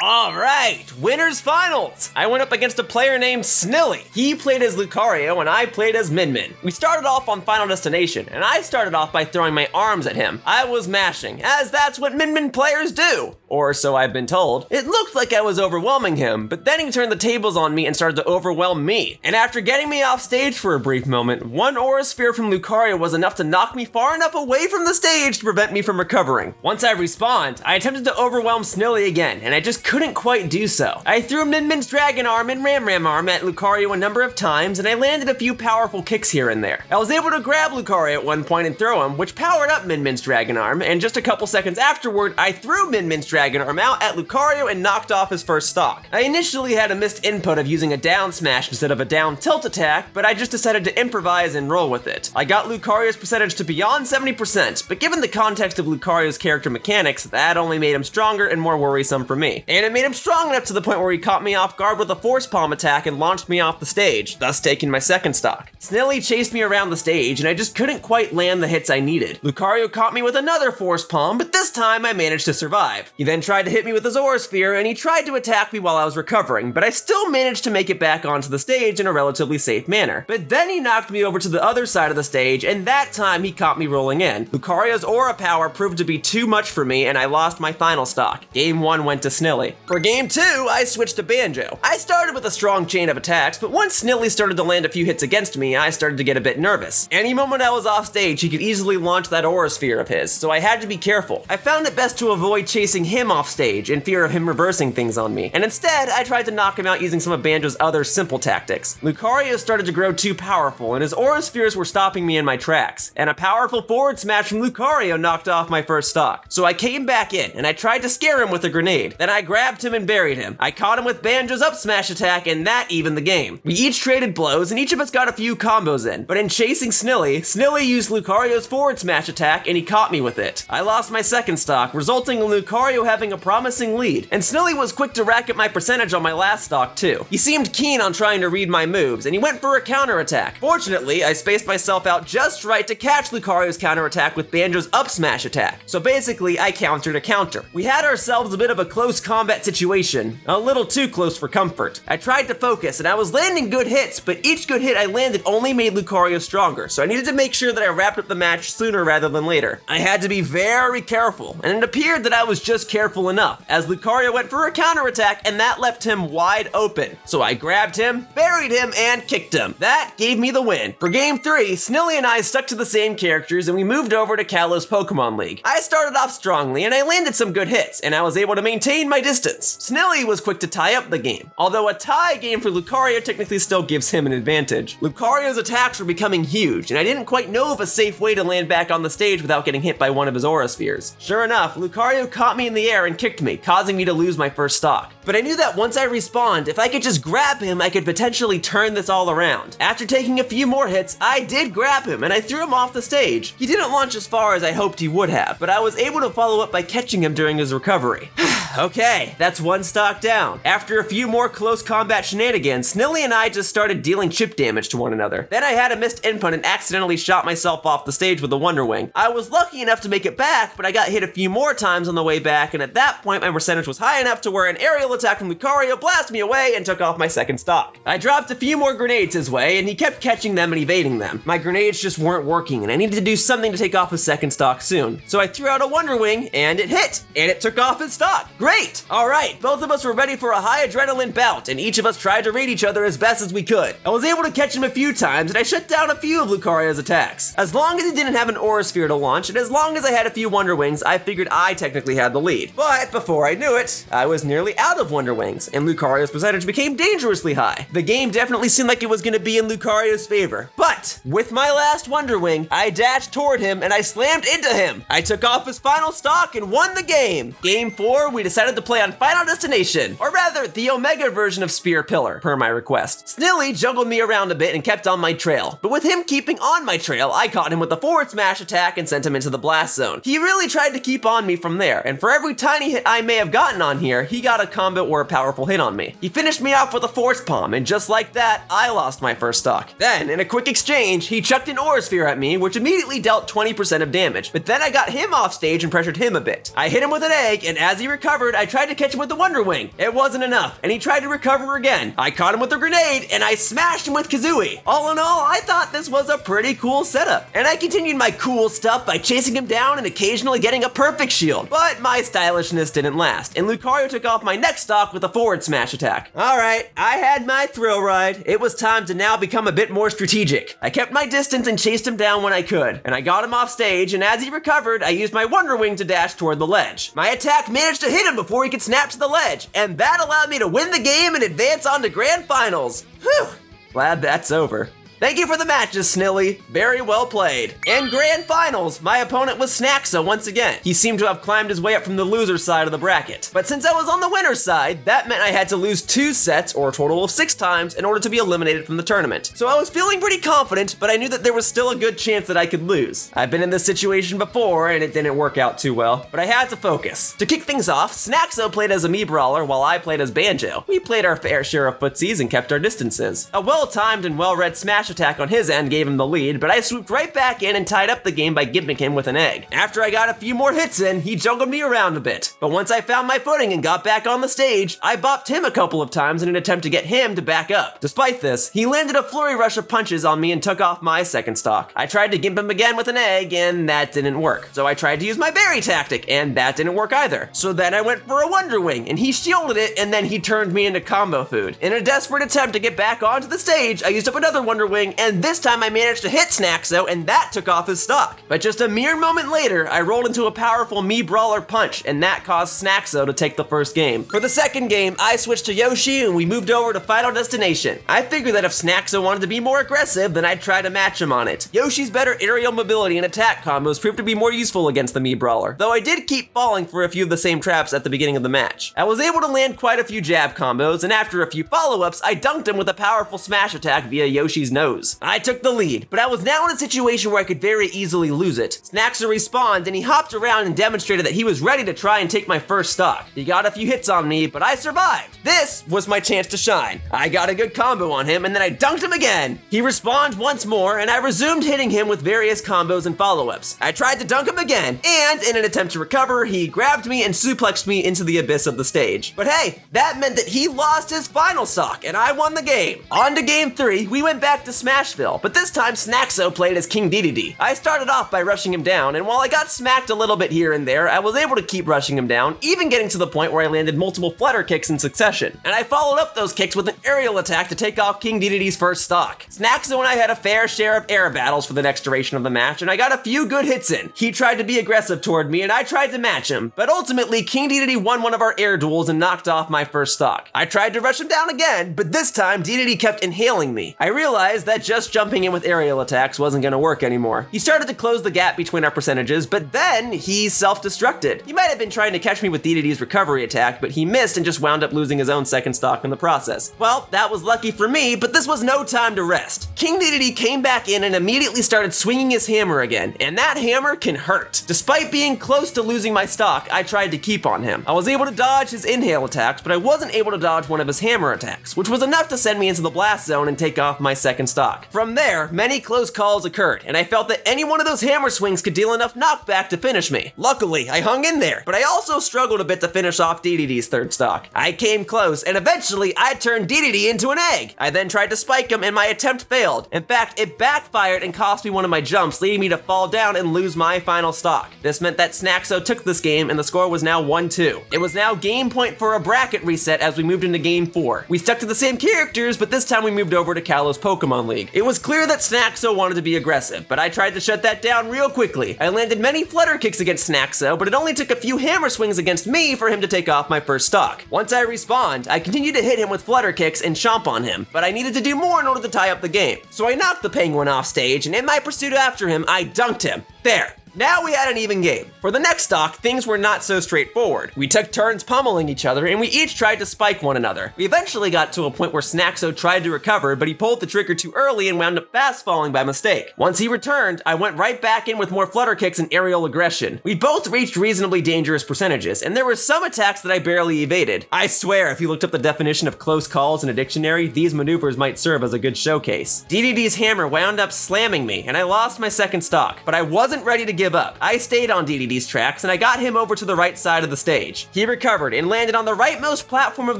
All right, winners finals. I went up against a player named Snilly. He played as Lucario and I played as Min Min. We started off on Final Destination and I started off by throwing my arms at him. I was mashing, as that's what Min Min players do. Or so I've been told. It looked like I was overwhelming him, but then he turned the tables on me and started to overwhelm me. And after getting me off stage for a brief moment, one aura sphere from Lucario was enough to knock me far enough away from the stage to prevent me from recovering. Once I respawned, I attempted to overwhelm Snilly again, and I just couldn't quite do so. I threw Min Min's Dragon Arm and Ram Arm at Lucario a number of times, and I landed a few powerful kicks here and there. I was able to grab Lucario at one point and throw him, which powered up Min Min's Dragon Arm, and just a couple seconds afterward, I threw Min Min's Dragon Arm out at Lucario and knocked off his first stock. I initially had a missed input of using a down smash instead of a down tilt attack, but I just decided to improvise and roll with it. I got Lucario's percentage to beyond 70%, but given the context of Lucario's character mechanics, that only made him stronger and more worrisome for me. And it made him strong enough to the point where he caught me off guard with a force palm attack and launched me off the stage, thus taking my second stock. Snilly chased me around the stage and I just couldn't quite land the hits I needed. Lucario caught me with another force palm, but this time I managed to survive. He then tried to hit me with his aura sphere and he tried to attack me while I was recovering, but I still managed to make it back onto the stage in a relatively safe manner. But then he knocked me over to the other side of the stage and that time he caught me rolling in. Lucario's aura power proved to be too much for me and I lost my final stock. Game 1 went to Snilly. For game 2, I switched to Banjo. I started with a strong chain of attacks, but once Snilly started to land a few hits against me, I started to get a bit nervous. Any moment I was off stage, he could easily launch that aura sphere of his, so I had to be careful. I found it best to avoid chasing him off stage in fear of him reversing things on me, and instead, I tried to knock him out using some of Banjo's other simple tactics. Lucario started to grow too powerful, and his aura spheres were stopping me in my tracks, and a powerful forward smash from Lucario knocked off my first stock. So I came back in, and I tried to scare him with a grenade. Then I grabbed him and buried him. I caught him with Banjo's up smash attack, and that evened the game. We each traded blows, and each of us got a few combos in, but in chasing Snilly, Snilly used Lucario's forward smash attack, and he caught me with it. I lost my second stock, resulting in Lucario having a promising lead, and Snilly was quick to rack up my percentage on my last stock too. He seemed keen on trying to read my moves, and he went for a counterattack. Fortunately, I spaced myself out just right to catch Lucario's counterattack with Banjo's up smash attack. So basically, I countered a counter. We had ourselves a bit of a close combat situation, a little too close for comfort. I tried to focus, and I was landing good hits, but each good hit I landed only made Lucario stronger, so I needed to make sure that I wrapped up the match sooner rather than later. I had to be very careful, and it appeared that I was just careful enough, as Lucario went for a counterattack, and that left him wide open. So I grabbed him, buried him, and kicked him. That gave me the win. For game 3, Snilly and I stuck to the same characters, and we moved over to Kalos Pokemon League. I started off strongly, and I landed some good hits, and I was able to maintain my distance. Snilly was quick to tie up the game, although a tie game for Lucario technically still gives him an advantage. Lucario's attacks were becoming huge, and I didn't quite know of a safe way to land back on the stage without getting hit by one of his aura spheres. Sure enough, Lucario caught me in the air and kicked me, causing me to lose my first stock. But I knew that once I respawned, if I could just grab him, I could potentially turn this all around. After taking a few more hits, I did grab him and I threw him off the stage. He didn't launch as far as I hoped he would have, but I was able to follow up by catching him during his recovery. Okay, that's one stock down. After a few more close combat shenanigans, Snilly and I just started dealing chip damage to one another. Then I had a missed input and accidentally shot myself off the stage with a Wonder Wing. I was lucky enough to make it back, but I got hit a few more times on the way back, and at that point my percentage was high enough to where an aerial attack from Lucario blasted me away and took off my second stock. I dropped a few more grenades his way, and he kept catching them and evading them. My grenades just weren't working, and I needed to do something to take off his second stock soon. So I threw out a Wonder Wing, and it hit, and it took off his stock. Great! Alright, both of us were ready for a high adrenaline bout, and each of us tried to read each other as best as we could. I was able to catch him a few times, and I shut down a few of Lucario's attacks. As long as he didn't have an Aura Sphere to launch, and as long as I had a few Wonder Wings, I figured I technically had the lead. But before I knew it, I was nearly out of Wonder Wings, and Lucario's percentage became dangerously high. The game definitely seemed like it was going to be in Lucario's favor. But with my last Wonder Wing, I dashed toward him and I slammed into him. I took off his final stock and won the game. Game 4, we decided to play on Final Destination, or rather, the Omega version of Spear Pillar, per my request. Snilly juggled me around a bit and kept on my trail, but with him keeping on my trail, I caught him with a forward smash attack and sent him into the blast zone. He really tried to keep on me from there, and for every tiny hit I may have gotten on here, he got a combo or a powerful hit on me. He finished me off with a Force Palm, and just like that, I lost my first stock. Then, in a quick exchange, he chucked an Aura Sphere at me, which immediately dealt 20% of damage, but then I got him off stage and pressured him a bit. I hit him with an egg, and as he recovered, I tried to catch him with the Wonder Wing. It wasn't enough, and he tried to recover again. I caught him with a grenade, and I smashed him with Kazooie. All in all, I thought this was a pretty cool setup, and I continued my cool stuff by chasing him down and occasionally getting a perfect shield. But my stylishness didn't last, and Lucario took off my next stock with a forward smash attack. Alright, I had my thrill ride. It was time to now become a bit more strategic. I kept my distance and chased him down when I could, and I got him off stage, and as he recovered, I used my Wonder Wing to dash toward the ledge. My attack managed to hit him before he could snap to the ledge, and that allowed me to win the game and advance on to Grand Finals. Whew, glad that's over. Thank you for the matches, Snilly. Very well played. In Grand Finals, my opponent was Snaxo once again. He seemed to have climbed his way up from the loser side of the bracket. But since I was on the winner's side, that meant I had to lose 2 sets, or a total of 6 times, in order to be eliminated from the tournament. So I was feeling pretty confident, but I knew that there was still a good chance that I could lose. I've been in this situation before, and it didn't work out too well, but I had to focus. To kick things off, Snaxo played as a Mii Brawler while I played as Banjo. We played our fair share of footsies and kept our distances. A well-timed and well-read smash attack on his end gave him the lead, but I swooped right back in and tied up the game by gimmick him with an egg. After I got a few more hits in, he juggled me around a bit. But once I found my footing and got back on the stage, I bopped him a couple of times in an attempt to get him to back up. Despite this, he landed a flurry rush of punches on me and took off my second stock. I tried to gimp him again with an egg, and that didn't work. So I tried to use my berry tactic, and that didn't work either. So then I went for a Wonder Wing, and he shielded it, and then he turned me into combo food. In a desperate attempt to get back onto the stage, I used up another Wonder Wing, and this time I managed to hit Snaxo, and that took off his stock. But just a mere moment later, I rolled into a powerful Mii Brawler punch, and that caused Snaxo to take the first game. For the second game, I switched to Yoshi, and we moved over to Final Destination. I figured that if Snaxo wanted to be more aggressive, then I'd try to match him on it. Yoshi's better aerial mobility and attack combos proved to be more useful against the Mii Brawler, though I did keep falling for a few of the same traps at the beginning of the match. I was able to land quite a few jab combos, and after a few follow-ups, I dunked him with a powerful smash attack via Yoshi's nose. I took the lead, but I was now in a situation where I could very easily lose it. Snaxo respawned, and he hopped around and demonstrated that he was ready to try and take my first stock. He got a few hits on me, but I survived. This was my chance to shine. I got a good combo on him, and then I dunked him again. He respawned once more, and I resumed hitting him with various combos and follow-ups. I tried to dunk him again, and in an attempt to recover, he grabbed me and suplexed me into the abyss of the stage. But hey, that meant that he lost his final stock, and I won the game. On to game 3, we went back to Smashville, but this time Snaxo played as King Dedede. I started off by rushing him down, and while I got smacked a little bit here and there, I was able to keep rushing him down, even getting to the point where I landed multiple flutter kicks in succession. And I followed up those kicks with an aerial attack to take off King Dedede's first stock. Snaxo and I had a fair share of air battles for the next duration of the match, and I got a few good hits in. He tried to be aggressive toward me, and I tried to match him, but ultimately King Dedede won one of our air duels and knocked off my first stock. I tried to rush him down again, but this time Dedede kept inhaling me. I realized realized that just jumping in with aerial attacks wasn't gonna work anymore. He started to close the gap between our percentages, but then he self-destructed. He might have been trying to catch me with DDD's recovery attack, but he missed and just wound up losing his own second stock in the process. Well, that was lucky for me, but this was no time to rest. King DDD came back in and immediately started swinging his hammer again, and that hammer can hurt. Despite being close to losing my stock, I tried to keep on him. I was able to dodge his inhale attacks, but I wasn't able to dodge one of his hammer attacks, which was enough to send me into the blast zone and take off my second stock. From there, many close calls occurred, and I felt that any one of those hammer swings could deal enough knockback to finish me. Luckily, I hung in there, but I also struggled a bit to finish off DDD's third stock. I came close, and eventually I turned DDD into an egg. I then tried to spike him, and my attempt failed. In fact, it backfired and cost me one of my jumps, leading me to fall down and lose my final stock. This meant that Snaxo took this game, and the score was now 1-2. It was now game point for a bracket reset as we moved into game 4. We stuck to the same characters, but this time we moved over to Kalos Pokemon League. It was clear that Snaxo wanted to be aggressive, but I tried to shut that down real quickly. I landed many flutter kicks against Snaxo, but it only took a few hammer swings against me for him to take off my first stock. Once I respawned, I continued to hit him with flutter kicks and chomp on him, but I needed to do more in order to tie up the game. So I knocked the penguin off stage, and in my pursuit after him, I dunked him. There. Now we had an even game. For the next stock, things were not so straightforward. We took turns pummeling each other, and we each tried to spike one another. We eventually got to a point where Snaxo tried to recover, but he pulled the trigger too early and wound up fast falling by mistake. Once he returned, I went right back in with more flutter kicks and aerial aggression. We both reached reasonably dangerous percentages, and there were some attacks that I barely evaded. I swear, if you looked up the definition of close calls in a dictionary, these maneuvers might serve as a good showcase. DDD's hammer wound up slamming me, and I lost my second stock, but I wasn't ready to give up. I stayed on DDD's tracks, and I got him over to the right side of the stage. He recovered and landed on the rightmost platform of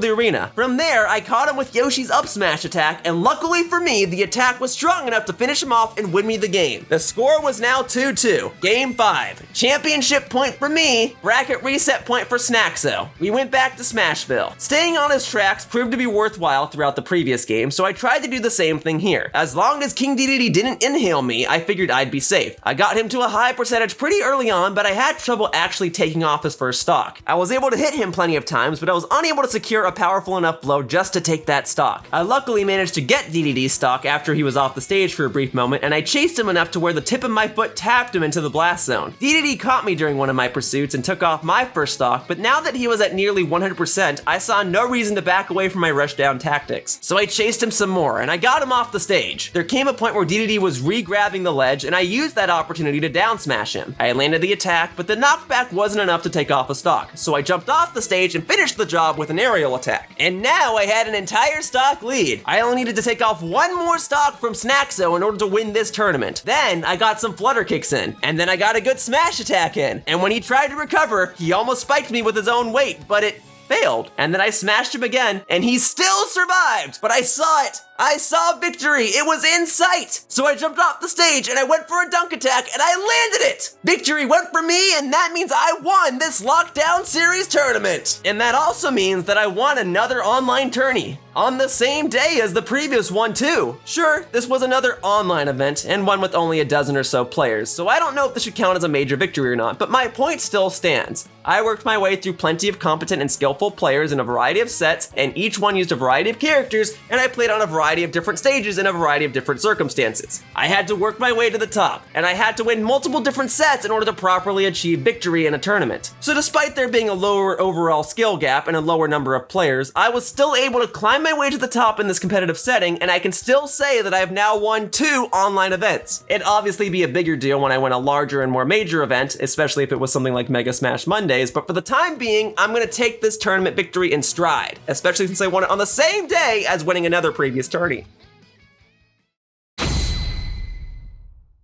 the arena. From there, I caught him with Yoshi's up smash attack, and luckily for me, the attack was strong enough to finish him off and win me the game. The score was now 2-2. Game 5. Championship point for me, bracket reset point for Snaxo. We went back to Smashville. Staying on his tracks proved to be worthwhile throughout the previous game, so I tried to do the same thing here. As long as King DDD didn't inhale me, I figured I'd be safe. I got him to a high percentage pretty early on, but I had trouble actually taking off his first stock. I was able to hit him plenty of times, but I was unable to secure a powerful enough blow just to take that stock. I luckily managed to get DDD's stock after he was off the stage for a brief moment, and I chased him enough to where the tip of my foot tapped him into the blast zone. DDD caught me during one of my pursuits and took off my first stock, but now that he was at nearly 100%, I saw no reason to back away from my rushdown tactics. So I chased him some more, and I got him off the stage. There came a point where DDD was re-grabbing the ledge, and I used that opportunity to down smash him. I landed the attack, but the knockback wasn't enough to take off a stock, so I jumped off the stage and finished the job with an aerial attack. And now I had an entire stock lead. I only needed to take off one more stock from Snaxo in order to win this tournament. Then I got some flutter kicks in, and then I got a good smash attack in. And when he tried to recover, he almost spiked me with his own weight, but it failed. And then I smashed him again, and he still survived. But I saw it. I saw victory. It was in sight. So I jumped off the stage and I went for a dunk attack and I landed it. Victory went for me, and that means I won this Lockdown Series tournament. And that also means that I won another online tourney on the same day as the previous one too. Sure, this was another online event and one with only a dozen or so players, so I don't know if this should count as a major victory or not, but my point still stands. I worked my way through plenty of competent and skillful players in a variety of sets, and each one used a variety of characters, and I played on a variety of different stages in a variety of different circumstances. I had to work my way to the top, and I had to win multiple different sets in order to properly achieve victory in a tournament. So despite there being a lower overall skill gap and a lower number of players, I was still able to climb my way to the top in this competitive setting, and I can still say that I have now won 2 online events. It'd obviously be a bigger deal when I win a larger and more major event, especially if it was something like Mega Smash Mondays, but for the time being, I'm gonna take this tournament victory in stride, especially since I won it on the same day as winning another previous tourney.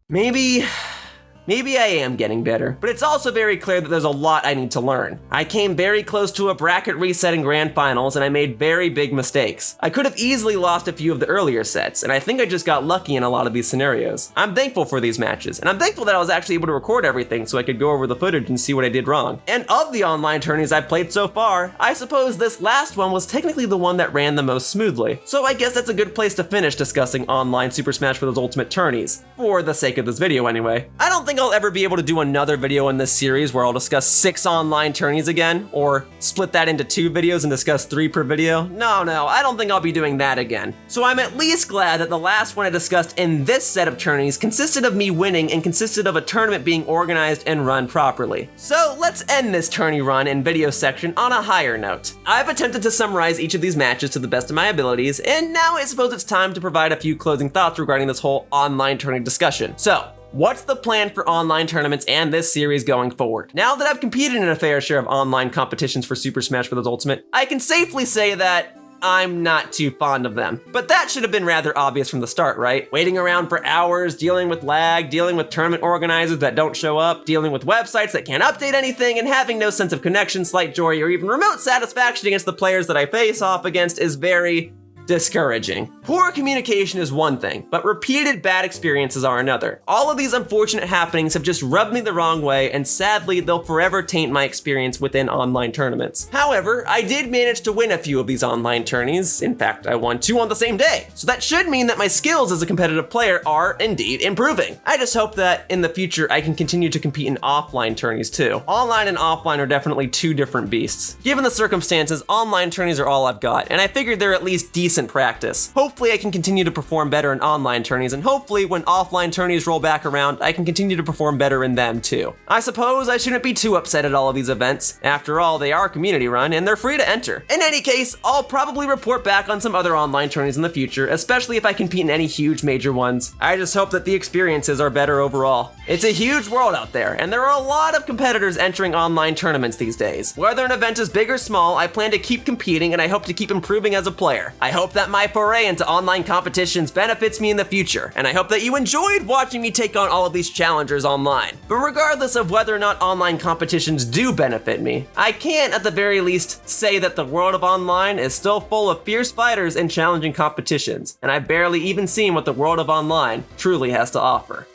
Maybe I am getting better, but it's also very clear that there's a lot I need to learn. I came very close to a bracket reset in Grand Finals, and I made very big mistakes. I could have easily lost a few of the earlier sets, and I think I just got lucky in a lot of these scenarios. I'm thankful for these matches, and I'm thankful that I was actually able to record everything so I could go over the footage and see what I did wrong. And of the online tourneys I've played so far, I suppose this last one was technically the one that ran the most smoothly. So I guess that's a good place to finish discussing online Super Smash Bros. Ultimate tourneys, for the sake of this video anyway. I don't think think I'll ever be able to do another video in this series where I'll discuss 6 online tourneys again, or split that into 2 videos and discuss 3 per video. No, I don't think I'll be doing that again. So I'm at least glad that the last one I discussed in this set of tourneys consisted of me winning and consisted of a tournament being organized and run properly. So let's end this tourney run and video section on a higher note. I've attempted to summarize each of these matches to the best of my abilities, and now I suppose it's time to provide a few closing thoughts regarding this whole online tourney discussion. So, what's the plan for online tournaments and this series going forward? Now that I've competed in a fair share of online competitions for Super Smash Bros. Ultimate, I can safely say that I'm not too fond of them. But that should have been rather obvious from the start, right? Waiting around for hours, dealing with lag, dealing with tournament organizers that don't show up, dealing with websites that can't update anything, and having no sense of connection, slight joy, or even remote satisfaction against the players that I face off against is very discouraging. Poor communication is one thing, but repeated bad experiences are another. All of these unfortunate happenings have just rubbed me the wrong way, and sadly, they'll forever taint my experience within online tournaments. However, I did manage to win a few of these online tourneys. In fact, I won 2 on the same day. So that should mean that my skills as a competitive player are indeed improving. I just hope that in the future, I can continue to compete in offline tourneys too. Online and offline are definitely 2 different beasts. Given the circumstances, online tourneys are all I've got, and I figured they're at least decent practice. Hopefully I can continue to perform better in online tourneys, and hopefully when offline tourneys roll back around, I can continue to perform better in them too. I suppose I shouldn't be too upset at all of these events. After all, they are community run and they're free to enter. In any case, I'll probably report back on some other online tourneys in the future, especially if I compete in any huge major ones. I just hope that the experiences are better overall. It's a huge world out there, and there are a lot of competitors entering online tournaments these days. Whether an event is big or small, I plan to keep competing and I hope to keep improving as a player. I hope that my foray into online competitions benefits me in the future, and I hope that you enjoyed watching me take on all of these challengers online. But regardless of whether or not online competitions do benefit me, I can at the very least say that the world of online is still full of fierce fighters and challenging competitions, and I've barely even seen what the world of online truly has to offer.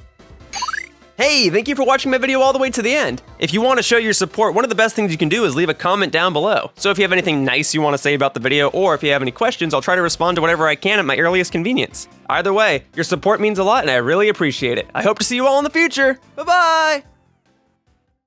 Hey, thank you for watching my video all the way to the end. If you want to show your support, one of the best things you can do is leave a comment down below. So if you have anything nice you want to say about the video, or if you have any questions, I'll try to respond to whatever I can at my earliest convenience. Either way, your support means a lot and I really appreciate it. I hope to see you all in the future. Bye-bye!